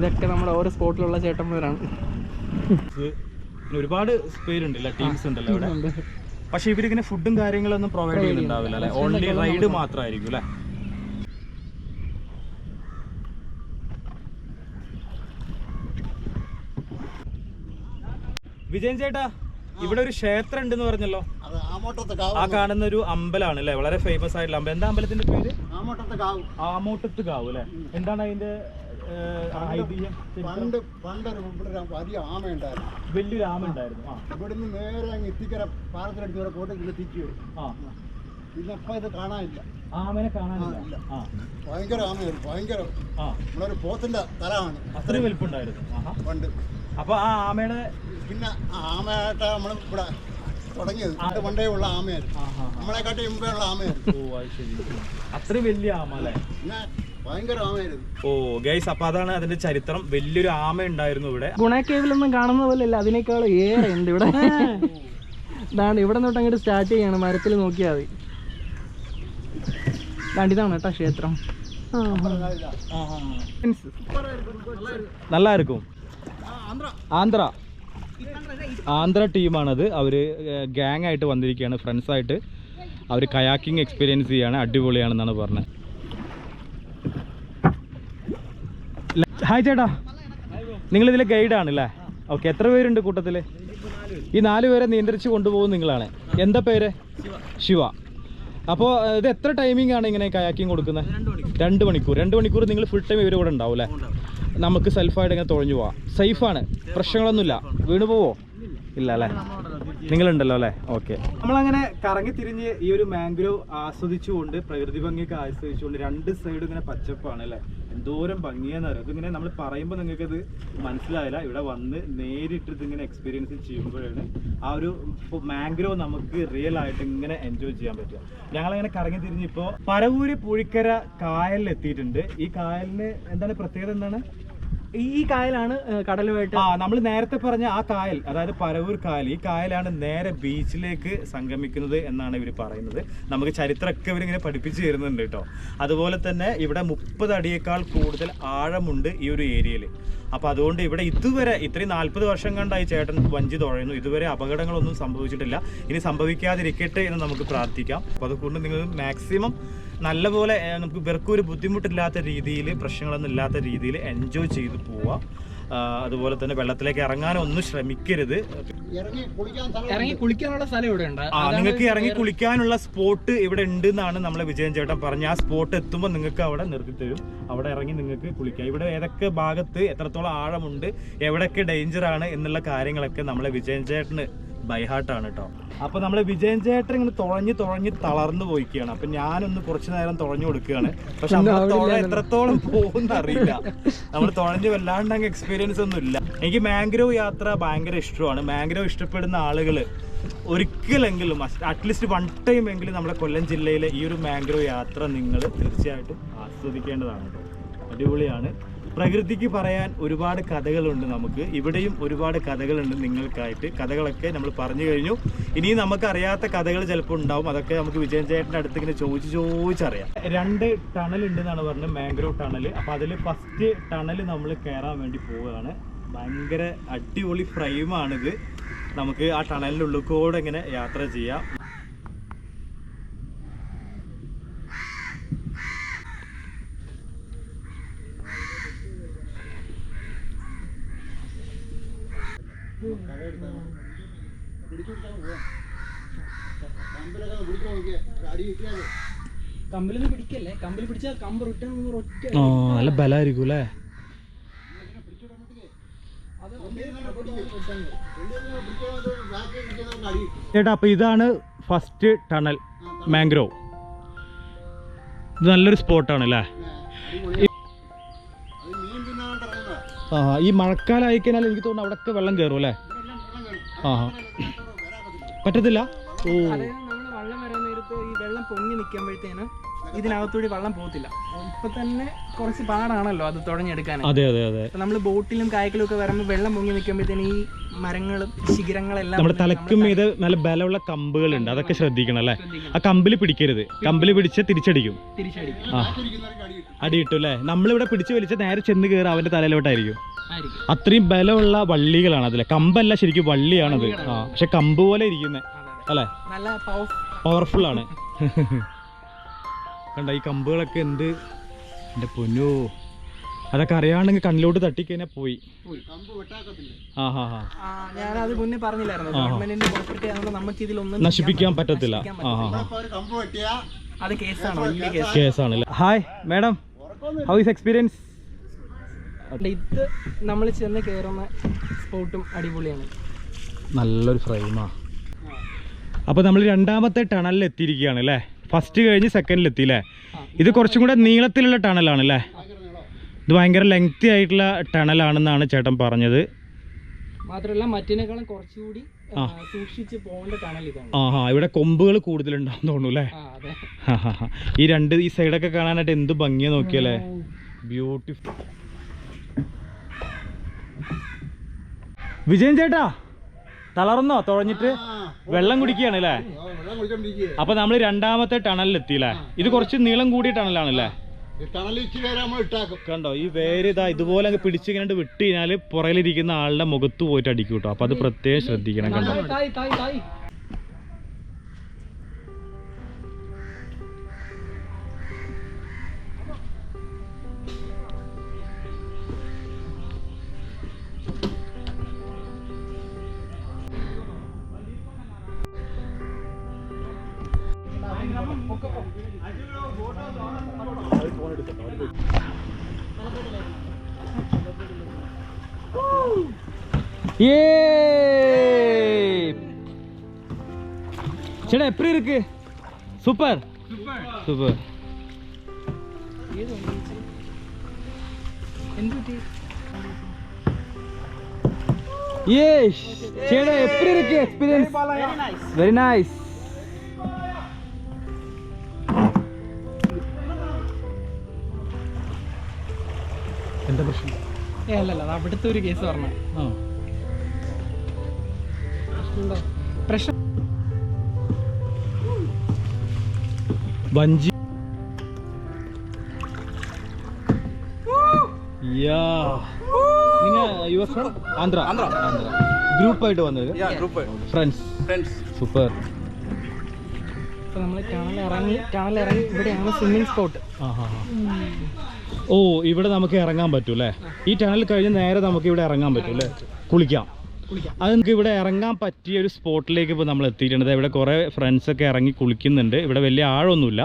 ഇതൊക്കെ നമ്മുടെ ഓരോ സ്പോട്ടിലുള്ള ചേട്ടന്മാരാണ്. ഒരുപാട് പേരുണ്ടല്ലോ, ടീംസ് ഉണ്ടല്ലോ ഇവിടെ. പക്ഷെ ഇവരിങ്ങനെ ഫുഡും കാര്യങ്ങളൊന്നും പ്രൊവൈഡ് ചെയ്യുന്നുണ്ടാവില്ല അല്ലെ, ഓൺലി റൈഡ് മാത്രമായിരിക്കും അല്ലെ. വിജയൻ ചേട്ടാ, ഇവിടെ ഒരു ക്ഷേത്രം ഉണ്ടെന്ന് പറഞ്ഞല്ലോ. ആ കാണുന്ന ഒരു അമ്പലമാണ് അല്ലെ, വളരെ ഫേമസ് ആയിട്ടുള്ള അമ്പലം. എന്താ അമ്പലത്തിന്റെ പേര്? ആമോട്ടത്ത് കാവ് അല്ലെ. എന്താണ് അതിന്റെ വലിയൊരു ആമ ഉണ്ടായിരുന്നു. ഇവിടുന്ന് നേരെ ഇത്തിക്കര പാലത്തിനടുത്ത് പോയിട്ട് ഇതിൽ തിരിച്ചു വരും. ഇതിപ്പോ ഇത് കാണാനില്ല, ആമനെ കാണാനില്ല. ഭയങ്കര ആമയായിരുന്നു, ഭയങ്കര. നമ്മളൊരു പോത്തിന്റെ തലമാണ്, അത്രയും വലിപ്പുണ്ടായിരുന്നു പണ്ട്. അപ്പൊ ആ ആമയുടെ പിന്നെ ആമയായിട്ട് നമ്മൾ ഇവിടെ തുടങ്ങിയത് പണ്ടേ ഉള്ള ആമയായിരുന്നു, നമ്മളെക്കാട്ടി മുമ്പേ ഉള്ള ആമയായിരുന്നു. ഓ അത് ശരി, അത്രയും വലിയ ആമ അല്ലേ. പിന്നെ ഭയങ്കര ആമയായിരുന്നു. ഓ ഗൈസ്, അപ്പൊ അതാണ് അതിന്റെ ചരിത്രം. വലിയൊരു ആമ ഉണ്ടായിരുന്നു ഇവിടെ. ഗുണ കേവിലൊന്നും കാണുന്ന പോലെ അല്ല, അതിനേക്കാൾ ഏറെ ഉണ്ട് ഇവിടെ. ഇതാണ് ഇവിടെ തൊട്ട് അങ്ങോട്ട് സ്റ്റാർട്ട് ചെയ്യാണ്, മരത്തിൽ നോക്കിയാൽ മതി. ഇതാണ് കേട്ടോ ക്ഷേത്രം. നല്ല ആയിരിക്കും. ആന്ധ്ര ടീമാണത്. അവര് ഗ്യാങ് ആയിട്ട് വന്നിരിക്കുകയാണ്, ഫ്രണ്ട്സ് ആയിട്ട്. അവർ കയാക്കിംഗ് എക്സ്പീരിയൻസ് ചെയ്യാണ്, അടിപൊളിയാണെന്നാണ് പറഞ്ഞത്. ഹായ് ചേട്ടാ, നിങ്ങൾ ഇതിലെ ഗൈഡാണല്ലേ? ഓക്കെ, എത്ര പേരുണ്ട് കൂട്ടത്തിൽ? ഈ 4 പേരെ നിയന്ത്രിച്ച് കൊണ്ടുപോകും നിങ്ങളാണ്. എന്താ പേര്? ശിവ. അപ്പോൾ ഇത് എത്ര ടൈമിംഗ് ആണ് ഇങ്ങനെ കയാക്കിങ് കൊടുക്കുന്നത്? 2 മണിക്കൂർ. 2 മണിക്കൂർ നിങ്ങൾ ഫുൾ ടൈം ഇവർ കൂടെ ഉണ്ടാവും അല്ലേ? നമുക്ക് സെൽഫായിട്ട് ഇങ്ങനെ തുഴഞ്ഞു പോവാം. സേഫാണ്, പ്രശ്നങ്ങളൊന്നുമില്ല. വീണ് പോവോ? ഇല്ല അല്ലേ? നിങ്ങളുണ്ടല്ലോ അല്ലേ? ഓക്കെ. നമ്മളങ്ങനെ കറങ്ങി തിരിഞ്ഞ് ഈ ഒരു മാംഗ്രോ ആസ്വദിച്ചുകൊണ്ട്, പ്രകൃതി ഭംഗിയൊക്കെ ആസ്വദിച്ചുകൊണ്ട്, 2 സൈഡും ഇങ്ങനെ പച്ചപ്പാണ് അല്ലേ? എന്തോരം ഭംഗിയാന്ന് അറിയാം. ഇതിങ്ങനെ നമ്മൾ പറയുമ്പോൾ നിങ്ങൾക്കത് മനസ്സിലായില്ല. ഇവിടെ വന്ന് നേരിട്ട് ഇതിങ്ങനെ എക്സ്പീരിയൻസ് ചെയ്യുമ്പോഴാണ് ആ ഒരു മാംഗ്രോ നമുക്ക് റിയൽ ആയിട്ട് ഇങ്ങനെ എൻജോയ് ചെയ്യാൻ പറ്റുക. ഞങ്ങളങ്ങനെ കറങ്ങി തിരിഞ്ഞ് ഇപ്പോൾ പരവൂര് പുഴിക്കര കായലിൽ എത്തിയിട്ടുണ്ട്. ഈ കായലിന് എന്താണ് പ്രത്യേകത? എന്താണ് ഈ കായലാണ് കടലുമായിട്ട്? നമ്മൾ നേരത്തെ പറഞ്ഞ ആ കായൽ, അതായത് പരവൂർ കായൽ, ഈ കായലാണ് നേരെ ബീച്ചിലേക്ക് സംഗമിക്കുന്നത് എന്നാണ് ഇവർ പറയുന്നത്. നമുക്ക് ചരിത്രമൊക്കെ ഇവരിങ്ങനെ പഠിപ്പിച്ചു തരുന്നുണ്ട് കേട്ടോ. അതുപോലെ തന്നെ ഇവിടെ 30 അടിയേക്കാൾ കൂടുതൽ ആഴമുണ്ട് ഈ ഒരു ഏരിയയിൽ. അപ്പോൾ അതുകൊണ്ട് ഇവിടെ ഇതുവരെ ഇത്രയും 40 വർഷം കണ്ടായി ചേട്ടൻ വഞ്ചി തുഴയുന്നു. ഇതുവരെ അപകടങ്ങളൊന്നും സംഭവിച്ചിട്ടില്ല. ഇനി സംഭവിക്കാതിരിക്കട്ടെ എന്ന് നമുക്ക് പ്രാർത്ഥിക്കാം. അപ്പോൾ അതുകൊണ്ട് നിങ്ങൾ മാക്സിമം നല്ലപോലെ നമുക്ക് ഇവർക്കും ഒരു ബുദ്ധിമുട്ടില്ലാത്ത രീതിയിൽ, പ്രശ്നങ്ങളൊന്നും ഇല്ലാത്ത രീതിയിൽ എൻജോയ് ചെയ്ത് പോവാം. അതുപോലെ തന്നെ വെള്ളത്തിലേക്ക് ഇറങ്ങാനൊന്നും ശ്രമിക്കരുത്. ഇറങ്ങി കുളിക്കാനുള്ള സ്ഥലം ഇവിടെ ഉണ്ട്. നിങ്ങൾക്ക് ഇറങ്ങി കുളിക്കാനുള്ള സ്പോട്ട് ഇവിടെ ഉണ്ട് എന്നാണ് നമ്മളെ വിജയൻ ചേട്ടൻ പറഞ്ഞ. ആ സ്പോട്ട് എത്തുമ്പോൾ നിങ്ങൾക്ക് അവിടെ നിർത്തി തരും. അവിടെ ഇറങ്ങി നിങ്ങൾക്ക് കുളിക്കാം. ഇവിടെ ഏതൊക്കെ ഭാഗത്ത് എത്രത്തോളം ആഴമുണ്ട്, എവിടെയൊക്കെ ഡേഞ്ചറാണ് എന്നുള്ള കാര്യങ്ങളൊക്കെ നമ്മളെ വിജയൻ ചേട്ടന് ബൈഹാർട്ടാണ് കേട്ടോ. അപ്പോൾ നമ്മളെ വിജയൻ ചേട്ടൻ ഇങ്ങനെ തുഴഞ്ഞ് തളർന്നു പോയിക്കുകയാണ്. അപ്പം ഞാനൊന്ന് കുറച്ച് നേരം തുഴഞ്ഞു കൊടുക്കുകയാണ്. പക്ഷെ നമ്മൾ എത്രത്തോളം പോകുന്ന അറിയില്ല. നമ്മൾ തുഴഞ്ഞ് വല്ലാണ്ട് അങ്ങ് എക്സ്പീരിയൻസ് ഒന്നും ഇല്ല. എനിക്ക് മാംഗ്രോ യാത്ര ഭയങ്കര ഇഷ്ടമാണ്. മാംഗ്രോ ഇഷ്ടപ്പെടുന്ന ആളുകൾ ഒരിക്കലെങ്കിലും അറ്റ്ലീസ്റ്റ് 1 ടൈം എങ്കിലും നമ്മുടെ കൊല്ലം ജില്ലയിലെ ഈ ഒരു മാംഗ്രോ യാത്ര നിങ്ങൾ തീർച്ചയായിട്ടും ആസ്വദിക്കേണ്ടതാണ് കേട്ടോ. അടിപൊളിയാണ്. പ്രകൃതിക്ക് പറയാൻ ഒരുപാട് കഥകളുണ്ട്. നമുക്ക് ഇവിടെയും ഒരുപാട് കഥകളുണ്ട് നിങ്ങൾക്കായിട്ട്. കഥകളൊക്കെ നമ്മൾ പറഞ്ഞു കഴിഞ്ഞു. ഇനിയും നമുക്കറിയാത്ത കഥകൾ ചിലപ്പോൾ ഉണ്ടാവും. അതൊക്കെ നമുക്ക് വിജയൻ ചേട്ടൻ്റെ അടുത്ത് ഇങ്ങനെ ചോദിച്ചറിയാം. 2 ടണൽ ഉണ്ടെന്നാണ് പറഞ്ഞത്, മാംഗ്രോ ടണൽ. അപ്പോൾ അതിൽ ഫസ്റ്റ് ടണൽ നമ്മൾ കയറാൻ വേണ്ടി പോവുകയാണ്. ഭയങ്കര അടിപൊളി ഫ്രെയിമാണിത്. നമുക്ക് ആ ടണലിൻ്റെ ഉള്ളിൽ കൂടെ ഇങ്ങനെ യാത്ര ചെയ്യാം. കമ്പിലൊന്നും പിടിക്കല്ലേ? കമ്പിൽ പിടിച്ചാൽ കമ്പ് റിട്ടേൺ ഒറ്റ. നല്ല ബലമായിരിക്കും അല്ലേ? ചേട്ടാ, അപ്പൊ ഇതാണ് ഫസ്റ്റ് ടണൽ മാംഗ്രോ. ഇത് നല്ലൊരു സ്പോട്ടാണ് അല്ലേ? ഈ മഴക്കാലം അയക്കഴിഞ്ഞാൽ എനിക്ക് തോന്നുന്നു അവിടെയൊക്കെ വെള്ളം കയറും അല്ലേ? പറ്റത്തില്ല. ഓ, വെള്ളം വരാൻ നേരത്ത് ഈ വെള്ളം പൊങ്ങി നിൽക്കുമ്പോഴത്തേന് ഇതിനകത്തൂടി വെള്ളം പോകത്തില്ല. ഇപ്പൊ തന്നെ കുറച്ച് പാടാണല്ലോ അത് തുഴഞ്ഞെടുക്കാൻ. അതെ അതെ അതെ. നമ്മൾ ബോട്ടിലും കായക്കിലും ഒക്കെ വരുമ്പോൾ വെള്ളം പൊങ്ങി നിൽക്കുമ്പോഴത്തേന് ഈ മരങ്ങളും ശിഖരങ്ങളെല്ലാം നമ്മുടെ തലക്കും ഇത് നല്ല ബലമുള്ള കമ്പുകളുണ്ട്. അതൊക്കെ ശ്രദ്ധിക്കണം അല്ലേ? ആ കമ്പിൽ പിടിക്കരുത്. കമ്പിൽ പിടിച്ച് തിരിച്ചടിക്കും. അടി കിട്ടും അല്ലേ? നമ്മളിവിടെ പിടിച്ച് വലിച്ച നേരെ ചെന്ന് കയറി അവന്റെ തലയിലോട്ടായിരിക്കും. അത്രയും ബലമുള്ള വള്ളികളാണ് അതിലെ. കമ്പല്ല, ശരിക്കും വള്ളിയാണത്. പക്ഷെ കമ്പ് പോലെ ഇരിക്കുന്നത് അല്ലേ? നല്ല പവർഫുൾ ആണ്. കണ്ട ഈ കമ്പുകളൊക്കെ എന്ത് എൻ്റെ പൊന്നോ! അതൊക്കെ അറിയാണെങ്കിൽ കണ്ണിലോട്ട് തട്ടിക്കഴിഞ്ഞാൽ പോയി. ഞാനത് മുന്നേ പറഞ്ഞില്ലായിരുന്നു, ഗവൺമെന്റിന്റെ പ്രോപ്പർട്ടി ആയതുകൊണ്ട് നമുക്ക് ഇതിലൊന്നും നശിപ്പിക്കാൻ പറ്റത്തില്ല. അത് കേസാണ്, കേസാണല്ലേ? Hi madam, how is experience? ഇത് നമ്മൾ ചെന്ന് കയറുന്ന സ്പോട്ടും അടിപൊളിയാണ്. നല്ലൊരു ഫ്രെയിമാ. അപ്പോൾ നമ്മൾ 2ാമത്തെ ടണലിൽ എത്തിയിരിക്കുകയാണ് അല്ലേ? ഫസ്റ്റ് കഴിഞ്ഞ് സെക്കൻഡിലെത്തി അല്ലേ? ഇത് കുറച്ചും കൂടെ നീളത്തിലുള്ള ടണലാണ് അല്ലേ? ഇത് ഭയങ്കര ലെങ്തി ആയിട്ടുള്ള ടണലാണെന്നാണ് ചേട്ടൻ പറഞ്ഞത്. മാത്രമല്ല മറ്റിനേക്കാളും കുറച്ചുകൂടി സൂക്ഷിച്ച് പോകേണ്ട ടണൽ ഇതാണ്. ഇവിടെ കൊമ്പുകൾ കൂടുതലുണ്ടാവും തോന്നുന്നു അല്ലേ? ഈ സൈഡൊക്കെ കാണാനായിട്ട് എന്ത് ഭംഗിയാ നോക്കിയല്ലേ, ബ്യൂട്ടിഫുൾ. വിജയൻ ചേട്ടാ തളർന്നോ? തുഴഞ്ഞിട്ട് വെള്ളം കുടിക്കുകയാണ് അല്ലേ? അപ്പൊ നമ്മൾ രണ്ടാമത്തെ ടണലിൽ എത്തിയില്ലേ? ഇത് കുറച്ച് നീളം കൂടിയ ടണലാണല്ലേ? കണ്ടോ ഈ വേര് ഇതാ ഇതുപോലെ അങ്ങ് പിടിച്ചിങ്ങനെ വിട്ട് കഴിഞ്ഞാൽ പുറകിലിരിക്കുന്ന ആളുടെ മുഖത്ത് പോയിട്ട് അടിക്കും കേട്ടോ. അപ്പൊ അത് പ്രത്യേകം ശ്രദ്ധിക്കണം. കണ്ടോ ചേട്ടാ എപ്പി இருக்கு? Super super. ചേട്ടാ എപ്പി இருக்கு എക്സ്പീരിയൻസ്? Very nice. എന്താ പ്രശ്നം? അല്ലല്ല അവിടുത്തെ ഒരു കേസ് പറഞ്ഞു. പ്രശ്നം ബഞ്ചി ആന്ധ്ര ഗ്രൂപ്പായിട്ട് വന്നത് ഫ്രണ്ട്സ്. സൂപ്പർ. ഇപ്പൊ നമ്മള് ടണലിറങ്ങി ഇവിടെയാണ് സ്വിമ്മിംഗ് സ്പോട്ട്. ഓ ഇവിടെ നമുക്ക് ഇറങ്ങാൻ പറ്റും അല്ലേ? ഈ ടണൽ കഴിഞ്ഞ് നേരെ നമുക്ക് ഇവിടെ ഇറങ്ങാൻ പറ്റും അല്ലേ? കുളിക്കാം. അത് നമുക്ക് ഇവിടെ ഇറങ്ങാൻ പറ്റിയ ഒരു സ്പോട്ടിലേക്ക് ഇപ്പോൾ നമ്മൾ എത്തിയിട്ടുണ്ട്. ഇവിടെ കുറേ ഫ്രണ്ട്സൊക്കെ ഇറങ്ങി കുളിക്കുന്നുണ്ട്. ഇവിടെ വലിയ ആഴമൊന്നുമില്ല.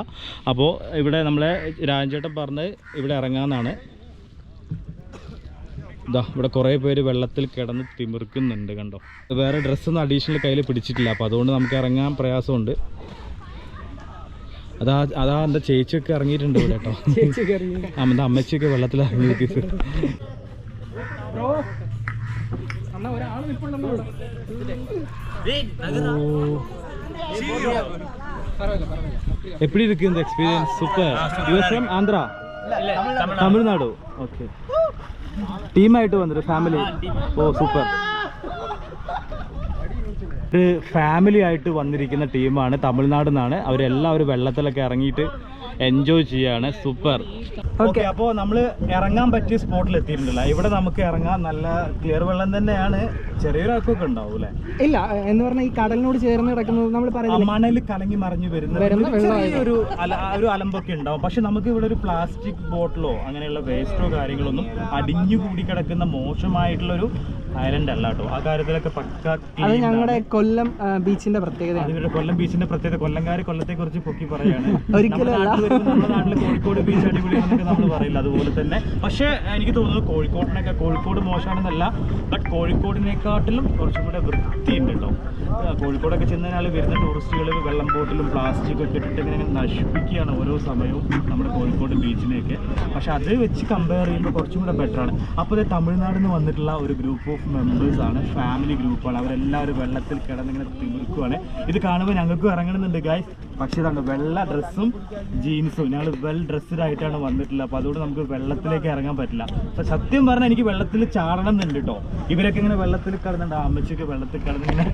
അപ്പോൾ ഇവിടെ നമ്മളെ രാജേട്ടൻ പറഞ്ഞ് ഇവിടെ ഇറങ്ങാമെന്നാണ്. ഇതാ ഇവിടെ കുറേ പേര് വെള്ളത്തിൽ കിടന്ന് തിമിർക്കുന്നുണ്ട്. കണ്ടോ? വേറെ ഡ്രസ്സൊന്നും അഡീഷണൽ കയ്യിൽ പിടിച്ചിട്ടില്ല. അപ്പോൾ അതുകൊണ്ട് നമുക്ക് ഇറങ്ങാൻ പ്രയാസമുണ്ട്. അതാ എന്താ ചേച്ചിയൊക്കെ ഇറങ്ങിയിട്ടുണ്ട് ഇവിടെ കേട്ടോ. എന്താ അമ്മച്ചിയൊക്കെ വെള്ളത്തിൽ ഇറങ്ങി. எப்படி இருக்கு இந்த experience? Super. You are from Andhra? Tamil Nadu. Okay. ടീമായിട്ട് വന്നിട്ട് ഫാമിലി? ഓ സൂപ്പർ. ഫാമിലി ആയിട്ട് വന്നിരിക്കുന്ന ടീമാണ് തമിഴ്നാട് നിന്നാണ്. അവരെല്ലാവരും വെള്ളത്തിലൊക്കെ ഇറങ്ങിയിട്ട് എൻജോയ് ചെയ്യാണ്. സൂപ്പർ. ഓക്കെ. അപ്പോൾ നമ്മൾ ഇറങ്ങാൻ പറ്റിയ സ്പോട്ടിൽ എത്തിയിട്ടുണ്ടല്ലോ. ഇവിടെ നമുക്ക് ഇറങ്ങാൻ നല്ല ക്ലിയർ വെള്ളം തന്നെയാണ്. ചെറിയൊരാൾക്കൊക്കെ ഉണ്ടാവും അല്ലേ? ഇല്ല എന്ന് പറഞ്ഞാൽ ഈ കടലിനോട് ചേർന്ന് കിടക്കുന്നത് നമ്മൾ പറയുന്നത് മണൽ കലങ്ങി മറിഞ്ഞു വരുന്ന ഒരു അലമ്പൊക്കെ ഉണ്ടാവും. പക്ഷെ നമുക്ക് ഇവിടെ ഒരു പ്ലാസ്റ്റിക് ബോട്ടിലോ അങ്ങനെയുള്ള വേസ്റ്റോ കാര്യങ്ങളൊന്നും അടിഞ്ഞു കൂടി കിടക്കുന്ന മോശമായിട്ടുള്ളൊരു ഐലൻഡ് അല്ല കേട്ടോ. ആ കാര്യത്തിലൊക്കെ പക്ക. അത് ഞങ്ങളുടെ കൊല്ലം ബീച്ചിന്റെ പ്രത്യേകത. ഇവരുടെ കൊല്ലം ബീച്ചിന്റെ പ്രത്യേകത. കൊല്ലംകാർ കൊല്ലത്തെ കുറിച്ച് പൊക്കി പറയാണ്. ഒരിക്കലും നമ്മുടെ നാട്ടില് കോഴിക്കോട് ബീച്ച് അടിപൊളിയാണെന്നൊക്കെ നമ്മൾ പറയില്ല, അതുപോലെ തന്നെ. പക്ഷെ എനിക്ക് തോന്നുന്നു കോഴിക്കോട് മോശമാണെന്നല്ല, ബട്ട് കോഴിക്കോടിനെക്കാട്ടിലും കുറച്ചും കൂടെ വൃത്തിയുണ്ട് കേട്ടോ. കോഴിക്കോടൊക്കെ ചെന്നാൽ വരുന്ന ടൂറിസ്റ്റുകൾ വെള്ളം ബോട്ടിലും പ്ലാസ്റ്റിക്കും ഒക്കെ ഇട്ടിട്ട് ഇങ്ങനെ നശിപ്പിക്കുകയാണ് ഓരോ സമയവും നമ്മുടെ കോഴിക്കോട് ബീച്ചിനെയൊക്കെ. പക്ഷെ അത് വെച്ച് കമ്പയർ ചെയ്യുമ്പോൾ കുറച്ചും കൂടെ ബെറ്ററാണ്. അപ്പോൾ തമിഴ്നാട്ടിൽ നിന്ന് വന്നിട്ടുള്ള ഒരു ഗ്രൂപ്പ് ഓഫ് മെമ്പേഴ്സാണ്, ഫാമിലി ഗ്രൂപ്പാണ്. അവരെല്ലാവരും വെള്ളത്തിൽ കിടന്നിങ്ങനെ തിമിർക്കുവാണ്. ഇത് കാണുമ്പോൾ ഞങ്ങൾക്കും ഇറങ്ങണമെന്നുണ്ട് ഗായ്സ്. പക്ഷേ ഇതാണ് വെള്ള ഡ്രസ്സും ജീൻസും. ഞങ്ങൾ വെൽ ഡ്രസ്ഡ് ആയിട്ടാണ് വന്നിട്ടുള്ളത്. അപ്പോൾ അതുകൊണ്ട് നമുക്ക് വെള്ളത്തിലേക്ക് ഇറങ്ങാൻ പറ്റില്ല. അപ്പോൾ സത്യം പറഞ്ഞാൽ എനിക്ക് വെള്ളത്തിൽ ചാടണം എന്നുണ്ട് കേട്ടോ. ഇവരൊക്കെ ഇങ്ങനെ വെള്ളത്തിൽ കിടന്നുണ്ട്, അമ്മച്ചൊക്കെ വെള്ളത്തിൽ കിടന്നിങ്ങനെ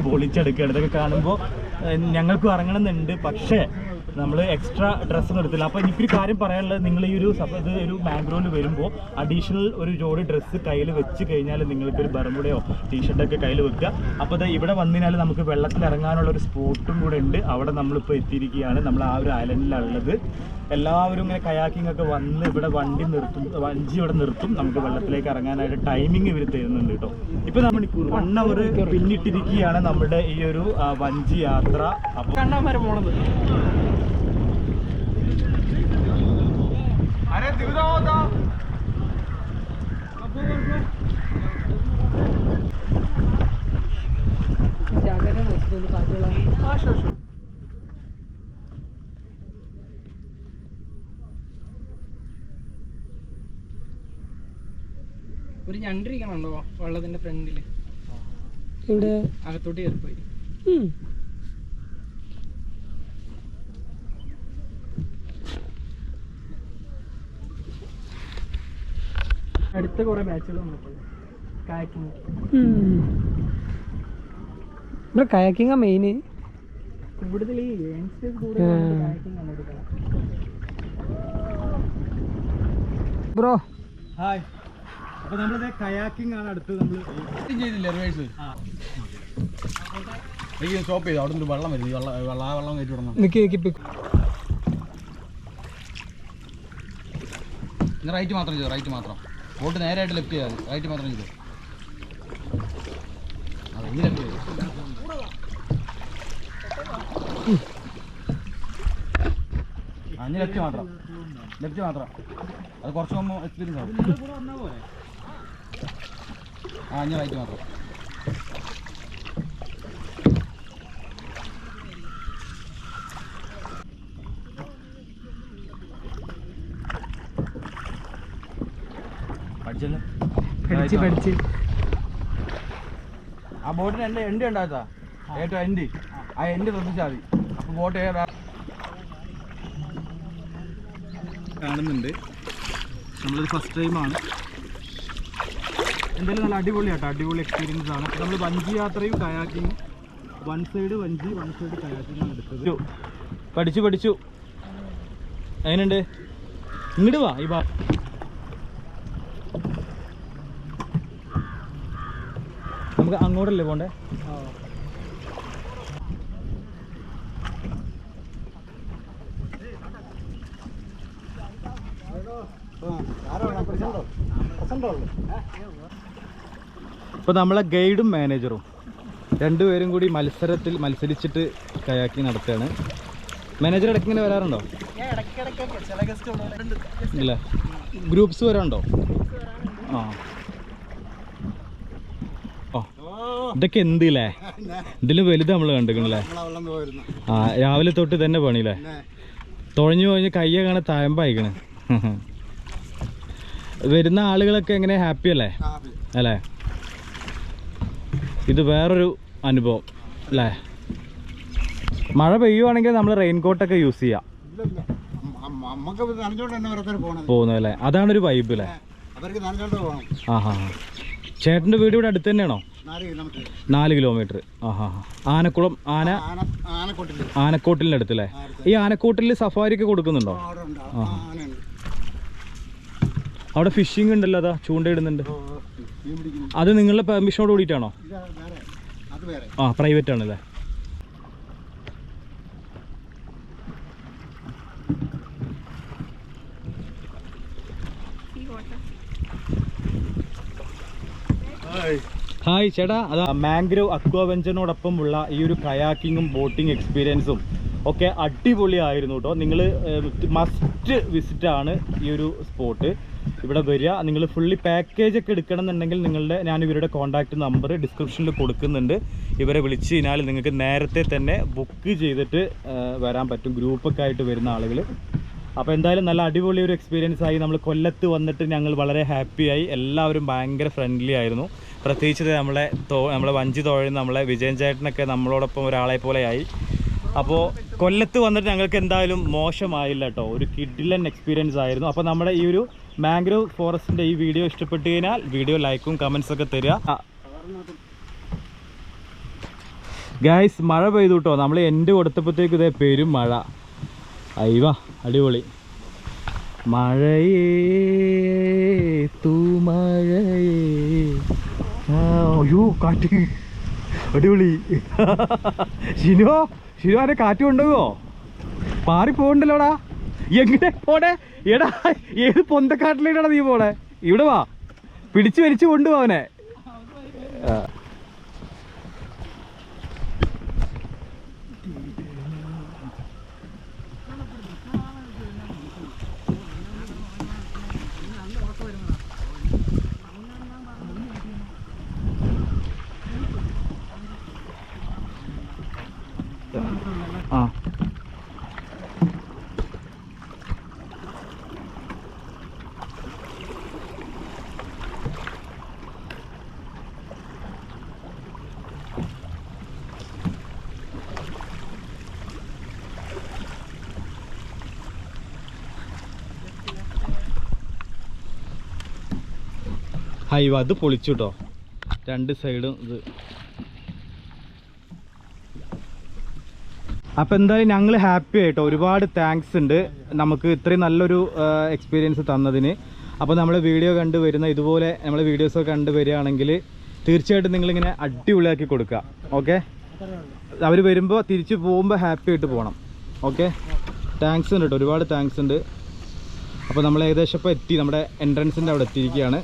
പൊളിച്ചെടുക്കുകയാണ്. ഇതൊക്കെ കാണുമ്പോൾ ഞങ്ങൾക്കും ഇറങ്ങണം എന്നുണ്ട്. പക്ഷേ നമ്മൾ എക്സ്ട്രാ ഡ്രസ്സൊന്നും എടുത്തില്ല. അപ്പോൾ എനിക്കൊരു കാര്യം പറയാനുള്ളത്, നിങ്ങൾ ഈ ഒരു മാംഗ്രോവിൽ വരുമ്പോൾ അഡീഷണൽ ഒരു ജോഡി ഡ്രസ്സ് കയ്യിൽ വെച്ച് കഴിഞ്ഞാൽ നിങ്ങൾക്കൊരു ബർമുടയോ ടീഷർട്ടൊക്കെ കയ്യിൽ വെക്കുക. അപ്പോൾ അത് ഇവിടെ വന്നതിനാൽ നമുക്ക് വെള്ളത്തിൽ ഇറങ്ങാനുള്ള ഒരു സ്പോട്ടും കൂടെ ഉണ്ട്. അവിടെ നമ്മളിപ്പോൾ എത്തിയിരിക്കുകയാണ്. നമ്മൾ ആ ഒരു ഐലൻഡിലുള്ളത്. എല്ലാവരും ഇങ്ങനെ കയാക്കിംഗ് ഒക്കെ വന്ന് ഇവിടെ വഞ്ചി ഇവിടെ നിർത്തും. നമുക്ക് വെള്ളത്തിലേക്ക് ഇറങ്ങാനായിട്ട് ടൈമിംഗ് ഇവർ തരുന്നുണ്ട് കേട്ടോ. ഇപ്പോൾ നമ്മൾ 1 അവർ പിന്നിട്ടിരിക്കുകയാണ് നമ്മുടെ ഈ ഒരു വഞ്ചി യാത്ര. അപ്പോൾ കണ്ടാമാരെ പോണത് ഒരു ഞണ്ടിരിക്കണുണ്ടോ വെള്ളത്തിന്റെ ഫ്രണ്ടില്? ഇവിടെ അകത്തോട്ട് കയറിപ്പോയി. അടുത്ത കുറെ ബാച്ചുകൾ വന്നപ്പോൾ കായക്കിങ്. ഇവിടെ കയാക്കിങ്ങാ മെയിൻ. കൂടുതൽ ഈ യങ്സ്റ്റേഴ്സ് കൂടുതൽ കായക്കിങ് കണ്ടെടുക്കണം. Bro hi. അപ്പോൾ നമ്മളിത് കയാക്കിംഗ് ആണ് അടുത്ത് നമ്മൾ ചെയ്തില്ലേ റിവേഴ്സ് സ്റ്റോപ്പ് ചെയ്തു. അവിടെ നിന്ന് വെള്ളം വരും. ആ വെള്ളം കയറ്റി വിടണം. നിക്ക് റൈറ്റ് മാത്രം ചെയ്തു. റൈറ്റ് മാത്രം. ബോട്ട് നേരായിട്ട് ലെഫ്റ്റ് ചെയ്യാതെ റൈറ്റ് മാത്രം ചെയ്തു. അതെ ഇനി ലെഫ്റ്റ് ചെയ്തു. അഞ്ഞ് ലെഫ്റ്റ് മാത്രം. ലെഫ്റ്റ് മാത്രം. അത് കുറച്ച് മുമ്പ് എക്സ്പീരിയൻസ് ആവും. ആ അഞ്ഞ് റൈറ്റ് മാത്രം. പഠിച്ച് ആ ബോട്ടിന് എൻഡ് ഉണ്ടാക്കാ ഏറ്റവും എൻഡ്. ആ എൻഡ് ശ്രദ്ധിച്ചാൽ മതി. അപ്പോൾ ബോട്ട് കാണുന്നുണ്ട്. നമ്മളൊരു ഫസ്റ്റ് ടൈമാണ്. എന്തായാലും നല്ല അടിപൊളിയാട്ടോ. അടിപൊളി എക്സ്പീരിയൻസ് ആണ്. നമ്മൾ വഞ്ചി യാത്രയും കയാക്കിങ്ങും, വൺ സൈഡ് വഞ്ചി വൺ സൈഡ് കയാക്കിങ്ങാണ് എടുത്തത്. പഠിച്ചു എങ്ങനെയുണ്ട്? ഇങ്ങോട്ട് വാ. ഈ നമുക്ക് അങ്ങോട്ടല്ലേ പോണ്ടേ? ഇപ്പോൾ നമ്മളെ ഗൈഡും മാനേജറും രണ്ടുപേരും കൂടി മത്സരിച്ചിട്ട് കയാക്കിങ് നടത്തുകയാണ്. മാനേജർ ഇടയ്ക്ക് ഇങ്ങനെ വരാറുണ്ടോ? ഇല്ല. ഗ്രൂപ്പ്സ് വരാറുണ്ടോ? ആ ഇതൊക്കെ എന്തില്ലേ? ഇതിലും വലുത് നമ്മൾ കണ്ടിരിക്കണല്ലേ? ആ രാവിലെ തൊട്ട് തന്നെ പണിയില്ലേ? തുഴഞ്ഞു കയ്യെ കാണാൻ തായമ്പായിക്കണ്. വരുന്ന ആളുകളൊക്കെ എങ്ങനെ ഹാപ്പി അല്ലേ? അല്ലേ? ഇത് വേറൊരു അനുഭവം അല്ലേ? മഴ പെയ്യുവാണെങ്കിൽ നമ്മൾ റെയിൻകോട്ടൊക്കെ യൂസ് ചെയ്യാം പോകുന്നതല്ലേ? അതാണൊരു വൈബ് അല്ലേ? ആ ഹാ. ചേട്ടൻ്റെ വീട് ഇവിടെ അടുത്ത് തന്നെയാണോ? 4 കിലോമീറ്റർ. ആഹാ. ആനക്കുളം ആനക്കോട്ടിലിൻ്റെ അടുത്തല്ലേ? ഈ ആനക്കോട്ടിൽ സഫാരിക്ക് കൊടുക്കുന്നുണ്ടോ? ആ അവിടെ ഫിഷിംഗ് ഉണ്ടല്ലോ. അതാ ചൂണ്ടയിടുന്നുണ്ട്. അത് നിങ്ങളുടെ പെർമിഷനോട് കൂടിയിട്ടാണോ? ആ പ്രൈവറ്റ് ആണല്ലേ? ഹായ് ചേട്ടാ. അതാ മാംഗ്രോവ് അക്വാവെഞ്ചറിനോടൊപ്പമുള്ള ഈ ഒരു കയാക്കിങ്ങും ബോട്ടിംഗ് എക്സ്പീരിയൻസും ഒക്കെ അടിപൊളിയായിരുന്നു കേട്ടോ. നിങ്ങൾ മസ്റ്റ് വിസിറ്റാണ് ഈ ഒരു സ്പോട്ട്. ഇവിടെ വരിക. നിങ്ങൾ ഫുള്ളി പാക്കേജ് ഒക്കെ എടുക്കണം എന്നുണ്ടെങ്കിൽ ഞാൻ ഇവരുടെ കോൺടാക്റ്റ് നമ്പർ ഡിസ്ക്രിപ്ഷനിൽ കൊടുക്കുന്നുണ്ട്. ഇവരെ വിളിച്ച് കഴിഞ്ഞാൽ നിങ്ങൾക്ക് നേരത്തെ തന്നെ ബുക്ക് ചെയ്തിട്ട് വരാൻ പറ്റും, ഗ്രൂപ്പൊക്കെ ആയിട്ട് വരുന്ന ആളുകൾ. അപ്പോൾ എന്തായാലും നല്ല അടിപൊളി ഒരു എക്സ്പീരിയൻസ് ആയി. നമ്മൾ കൊല്ലത്ത് വന്നിട്ട് ഞങ്ങൾ വളരെ ഹാപ്പിയായി. എല്ലാവരും ഭയങ്കര ഫ്രണ്ട്ലി ആയിരുന്നു. പ്രത്യേകിച്ച് നമ്മളെ വഞ്ചി തുഴയുന്ന നമ്മളെ വിജയൻ ചേട്ടനൊക്കെ നമ്മളോടൊപ്പം ഒരാളെ പോലെയായി. അപ്പോൾ കൊല്ലത്ത് വന്നിട്ട് ഞങ്ങൾക്ക് എന്തായാലും മോശമായില്ല കേട്ടോ. ഒരു കിഡിലൻ എക്സ്പീരിയൻസ് ആയിരുന്നു. അപ്പോൾ നമ്മുടെ ഈ ഒരു മാംഗ്രോവ് ഫോറസ്റ്റിൻ്റെ ഈ വീഡിയോ ഇഷ്ടപ്പെട്ട് കഴിഞ്ഞാൽ വീഡിയോ ലൈക്കും കമൻസൊക്കെ തരിക. ഗായ്സ് മഴ പെയ്തു കേട്ടോ. നമ്മൾ എൻ്റെ കൊടുത്തപ്പോഴത്തേക്ക് ഇതേ പെരും മഴ. അയ്യോ അടിപൊളി. മഴയേ തൂമഴയേ. അയ്യോ കാറ്റ് അടിപൊളി. ഷിനു ആരെ കാറ്റ് കൊണ്ടുപോകോ? പാറി പോകണ്ടല്ലോടാ. എങ്ങനെ പോടെ? എടാ ഏത് പൊന്തക്കാട്ടിലേടാ നീ പോടെ? ഇവിടെ വാ, പിടിച്ചു വലിച്ചു കൊണ്ടുപോവനെ. ആ ഹൈവ അത് പൊളിച്ചു കേട്ടോ, രണ്ട് സൈഡും ഇത്. അപ്പോൾ എന്തായാലും ഞങ്ങൾ ഹാപ്പി ആയിട്ടോ, ഒരുപാട് താങ്ക്സ് ഉണ്ട് നമുക്ക് ഇത്രയും നല്ലൊരു എക്സ്പീരിയൻസ് തന്നതിന്. അപ്പോൾ നമ്മൾ വീഡിയോ കണ്ടു വരുന്ന ഇതുപോലെ നമ്മൾ വീഡിയോസൊക്കെ കണ്ടു വരികയാണെങ്കിൽ തീർച്ചയായിട്ടും നിങ്ങളിങ്ങനെ അടിപൊളിയാക്കി കൊടുക്കുക. ഓക്കെ, അവർ വരുമ്പോൾ തിരിച്ച് പോകുമ്പോൾ ഹാപ്പി ആയിട്ട് പോകണം. ഓക്കെ, താങ്ക്സ് ഉണ്ട് കേട്ടോ, ഒരുപാട് താങ്ക്സ് ഉണ്ട്. അപ്പോൾ നമ്മൾ ഏകദേശം ഇപ്പോൾ എത്തി, നമ്മുടെ എൻട്രൻസിൻ്റെ അവിടെ എത്തിയിരിക്കുകയാണ്,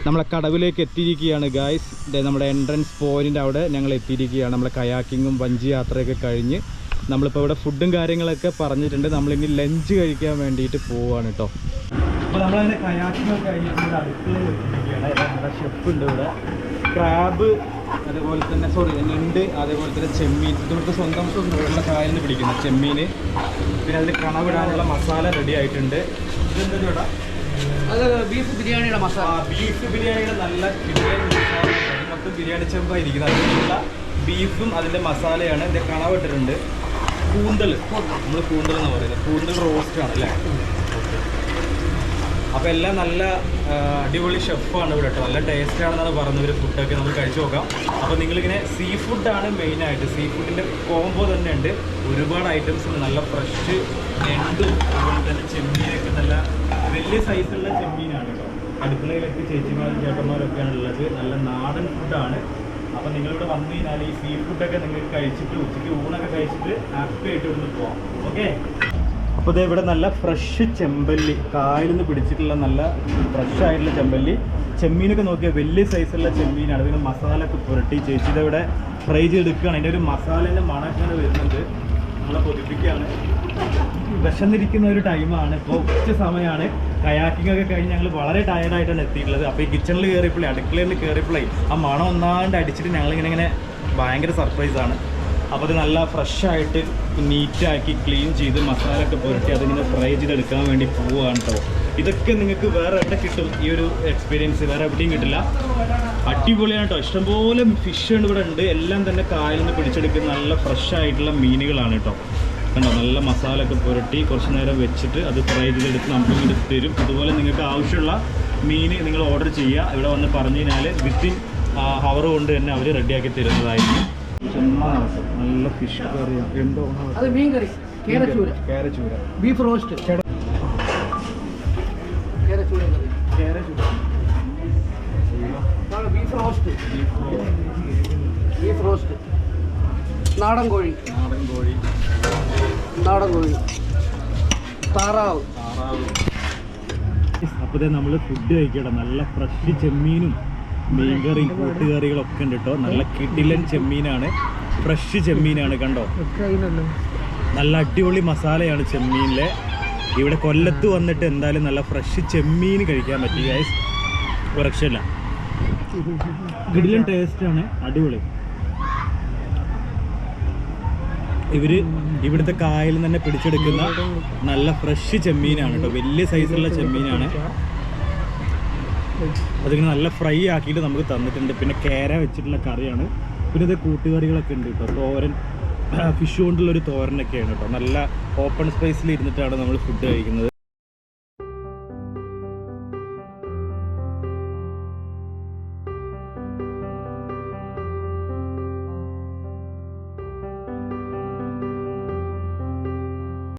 നമ്മളെ കടവിലേക്ക് എത്തിയിരിക്കുകയാണ് ഗായ്സ്. നമ്മുടെ എൻട്രൻസ് പോയിൻ്റ് അവിടെ ഞങ്ങൾ എത്തിയിരിക്കുകയാണ്. നമ്മളെ കയാക്കിങ്ങും വഞ്ചി യാത്രയൊക്കെ കഴിഞ്ഞ് നമ്മളിപ്പോൾ ഇവിടെ ഫുഡും കാര്യങ്ങളൊക്കെ പറഞ്ഞിട്ടുണ്ട്. നമ്മളിനി ലഞ്ച് കഴിക്കാൻ വേണ്ടിയിട്ട് പോവുകയാണ് കേട്ടോ. അപ്പോൾ നമ്മളതിൻ്റെ കയാക്കിങ്ങൊക്കെ കഴിഞ്ഞിട്ട് അടുക്കളയിൽ എത്തിയിരിക്കുകയാണ്. നമ്മുടെ ഷെഫുണ്ട് ഇവിടെ. ക്രാബ്, അതേപോലെ തന്നെ ഞണ്ട്, അതേപോലെ തന്നെ ചെമ്മീൻ, ഇവിടുത്തെ സ്വന്തം ഉള്ള കായലിൽ നിന്ന് പിടിക്കുന്ന ചെമ്മീൻ. പിന്നെ അതിൽ കണവിടാനുള്ള മസാല റെഡി ആയിട്ടുണ്ട്. ഇതെന്താ ചേട്ടാ? അത് ബീഫ് ബിരിയാണിയുടെ മസാല. ബീഫ് ബിരിയാണിയുടെ നല്ല ബിരിയാണി മസാല, മൊത്തം ബിരിയാണി ചെമ്പായിരിക്കുന്നത്. അതിലുള്ള ബീഫും അതിൻ്റെ മസാലയാണ്. ഇതിൻ്റെ കണവിട്ടിട്ടുണ്ട്. കൂന്തൽ, നമ്മൾ കൂന്തൽ എന്ന് പറയുന്നത്, കൂന്തൽ റോസ്റ്റാണ് അല്ലേ? അപ്പോൾ എല്ലാം നല്ല അടിപൊളി ഷെഫാണ് ഇവിടെ കേട്ടോ, നല്ല ടേസ്റ്റാണെന്നാണ് പറഞ്ഞവർ. ഫുഡൊക്കെ നമുക്ക് കഴിച്ചു നോക്കാം. അപ്പോൾ നിങ്ങളിങ്ങനെ സീ ഫുഡാണ് മെയിനായിട്ട്, സീ ഫുഡിൻ്റെ കോംബോ തന്നെ ഉണ്ട്, ഒരുപാട് ഐറ്റംസ് ഉണ്ട്. നല്ല ഫ്രഷ് ഞണ്ടും അതുപോലെ തന്നെ ചെമ്മീനൊക്കെ നല്ല വലിയ സൈസുള്ള ചെമ്മീനാണ് കേട്ടോ. അടുക്കളയിലൊക്കെ ചേച്ചിമാരും ചേട്ടന്മാരൊക്കെയാണ് ഉള്ളത്. നല്ല നാടൻ ഫുഡാണ്. അപ്പോൾ നിങ്ങളിവിടെ വന്നു കഴിഞ്ഞാൽ ഈ സീ ഫുഡൊക്കെ നിങ്ങൾക്ക് കഴിച്ചിട്ട് ഉച്ചയ്ക്ക് ഊണൊക്കെ കഴിച്ചിട്ട് ഹാപ്പി ആയിട്ട് ഇവിടുന്ന് പോവാം. ഓക്കെ, അപ്പോൾ ഇത് ഇവിടെ നല്ല ഫ്രഷ് ചെമ്പല്ലി, കായലിൽ നിന്ന് പിടിച്ചിട്ടുള്ള നല്ല ഫ്രഷ് ആയിട്ടുള്ള ചെമ്പല്ലി. ചെമ്മീനൊക്കെ നോക്കിയാൽ വലിയ സൈസുള്ള ചെമ്മീനാണ്. ഇതിന് മസാല ഒക്കെ പുരട്ടി ചേച്ചി ഇതവിടെ ഫ്രൈ ചെയ്തെടുക്കുകയാണ്. അതിൻ്റെ ഒരു മസാലേൻ്റെ മണമൊക്കെ വരുന്നുണ്ട്. നമ്മളെ കൊതിപ്പിക്കുകയാണ്. വിശന്നിരിക്കുന്ന ഒരു ടൈമാണ് ഇപ്പോൾ, ഉച്ച സമയമാണ്. കയാക്കിംഗ് ഒക്കെ കഴിഞ്ഞ് ഞങ്ങൾ വളരെ ടയർഡായിട്ടാണ് എത്തിയിട്ടുള്ളത്. അപ്പോൾ ഈ കിച്ചണിൽ കയറിയപ്പോഴേ, അടുക്കളയിൽ കയറിയപ്പോഴേ ആ മണം ഒന്നാണ്ട് അടിച്ചിട്ട് ഞങ്ങളിങ്ങനെ ഭയങ്കര സർപ്രൈസാണ്. അപ്പോൾ അത് നല്ല ഫ്രഷായിട്ട് നീറ്റാക്കി ക്ലീൻ ചെയ്ത് മസാല ഒക്കെ പുരട്ടി അതിങ്ങനെ ഫ്രൈ ചെയ്തെടുക്കാൻ വേണ്ടി പോവുകയാണ് കേട്ടോ. ഇതൊക്കെ നിങ്ങൾക്ക് വേറെ എവിടെ കിട്ടും, ഈ ഒരു എക്സ്പീരിയൻസ് വേറെ എവിടെയും കിട്ടില്ല. അടിപൊളിയാണ് കേട്ടോ. ഇഷ്ടംപോലെ ഫിഷ് ഇവിടെ ഉണ്ട്. എല്ലാം തന്നെ കായലിൽ നിന്ന് പിടിച്ചെടുക്കുന്ന നല്ല ഫ്രഷ് ആയിട്ടുള്ള മീനുകളാണ് കേട്ടോ. കണ്ടോ, നല്ല മസാല ഒക്കെ പുരട്ടി കുറച്ച് നേരം വെച്ചിട്ട് അത് ഫ്രൈ ചെയ്തെടുത്ത് നമുക്ക് തരും. അതുപോലെ നിങ്ങൾക്ക് ആവശ്യമുള്ള മീൻ നിങ്ങൾ ഓർഡർ ചെയ്യുക. ഇവിടെ വന്ന് പറഞ്ഞു കഴിഞ്ഞാൽ വിത്തിൻ ഹവർ കൊണ്ട് തന്നെ അവർ റെഡിയാക്കി തരുന്നതായിരിക്കും. നല്ല ഫിഷ് കറിയാണ്. എന്തോ അത് മീൻ കറി, കേരച്ചൂര, കേരച്ചൂര, ബീഫ് റോസ്റ്റ്, കേരച്ചൂര കറി, കേരച്ചൂര, ബീഫ് റോസ്റ്റ്, ബീഫ് റോസ്റ്റ്, നാടൻ കോഴി, നാടൻ കോഴി, നാടൻ കോഴി, താറാവ്, താറാവ്. അപ്പോൾ നമ്മൾ ഫുഡ് കഴിക്കട്ടെ. നല്ല ഫ്രഷ് ചെമ്മീനും മീൻകറിയും കൂട്ടുകറികളൊക്കെ ഉണ്ട് കേട്ടോ. നല്ല കിടിലൻ ചെമ്മീനാണ്, ഫ്രഷ് ചെമ്മീനാണ്. കണ്ടോ, നല്ല അടിപൊളി മസാലയാണ് ചെമ്മീനിലെ. ഇവിടെ കൊല്ലത്ത് വന്നിട്ട് എന്തായാലും നല്ല ഫ്രഷ് ചെമ്മീൻ കഴിക്കാൻ പറ്റി ഗൈസ്, ഒരു രക്ഷയില്ല. കിടിലൻ ടേസ്റ്റാണ്, അടിപൊളി. ഇവിടുത്തെ കായലിൽ തന്നെ പിടിച്ചെടുക്കുന്ന നല്ല ഫ്രഷ് ചെമ്മീനാണ് കേട്ടോ. വലിയ സൈസുള്ള ചെമ്മീനാണ്. അതിങ്ങനെ നല്ല ഫ്രൈ ആക്കിയിട്ട് നമുക്ക് തന്നിട്ടുണ്ട്. പിന്നെ കേര വെച്ചിട്ടുള്ള കറിയാണ്. പിന്നെ ഇത് കൂട്ടുകറികളൊക്കെ ഉണ്ട് കേട്ടോ. തോരൻ, ഫിഷ് കൊണ്ടുള്ളൊരു തോരനൊക്കെയാണ് കേട്ടോ. നല്ല ഓപ്പൺ സ്പേസിൽ ഇരുന്നിട്ടാണ് നമ്മൾ ഫുഡ് കഴിക്കുന്നത്.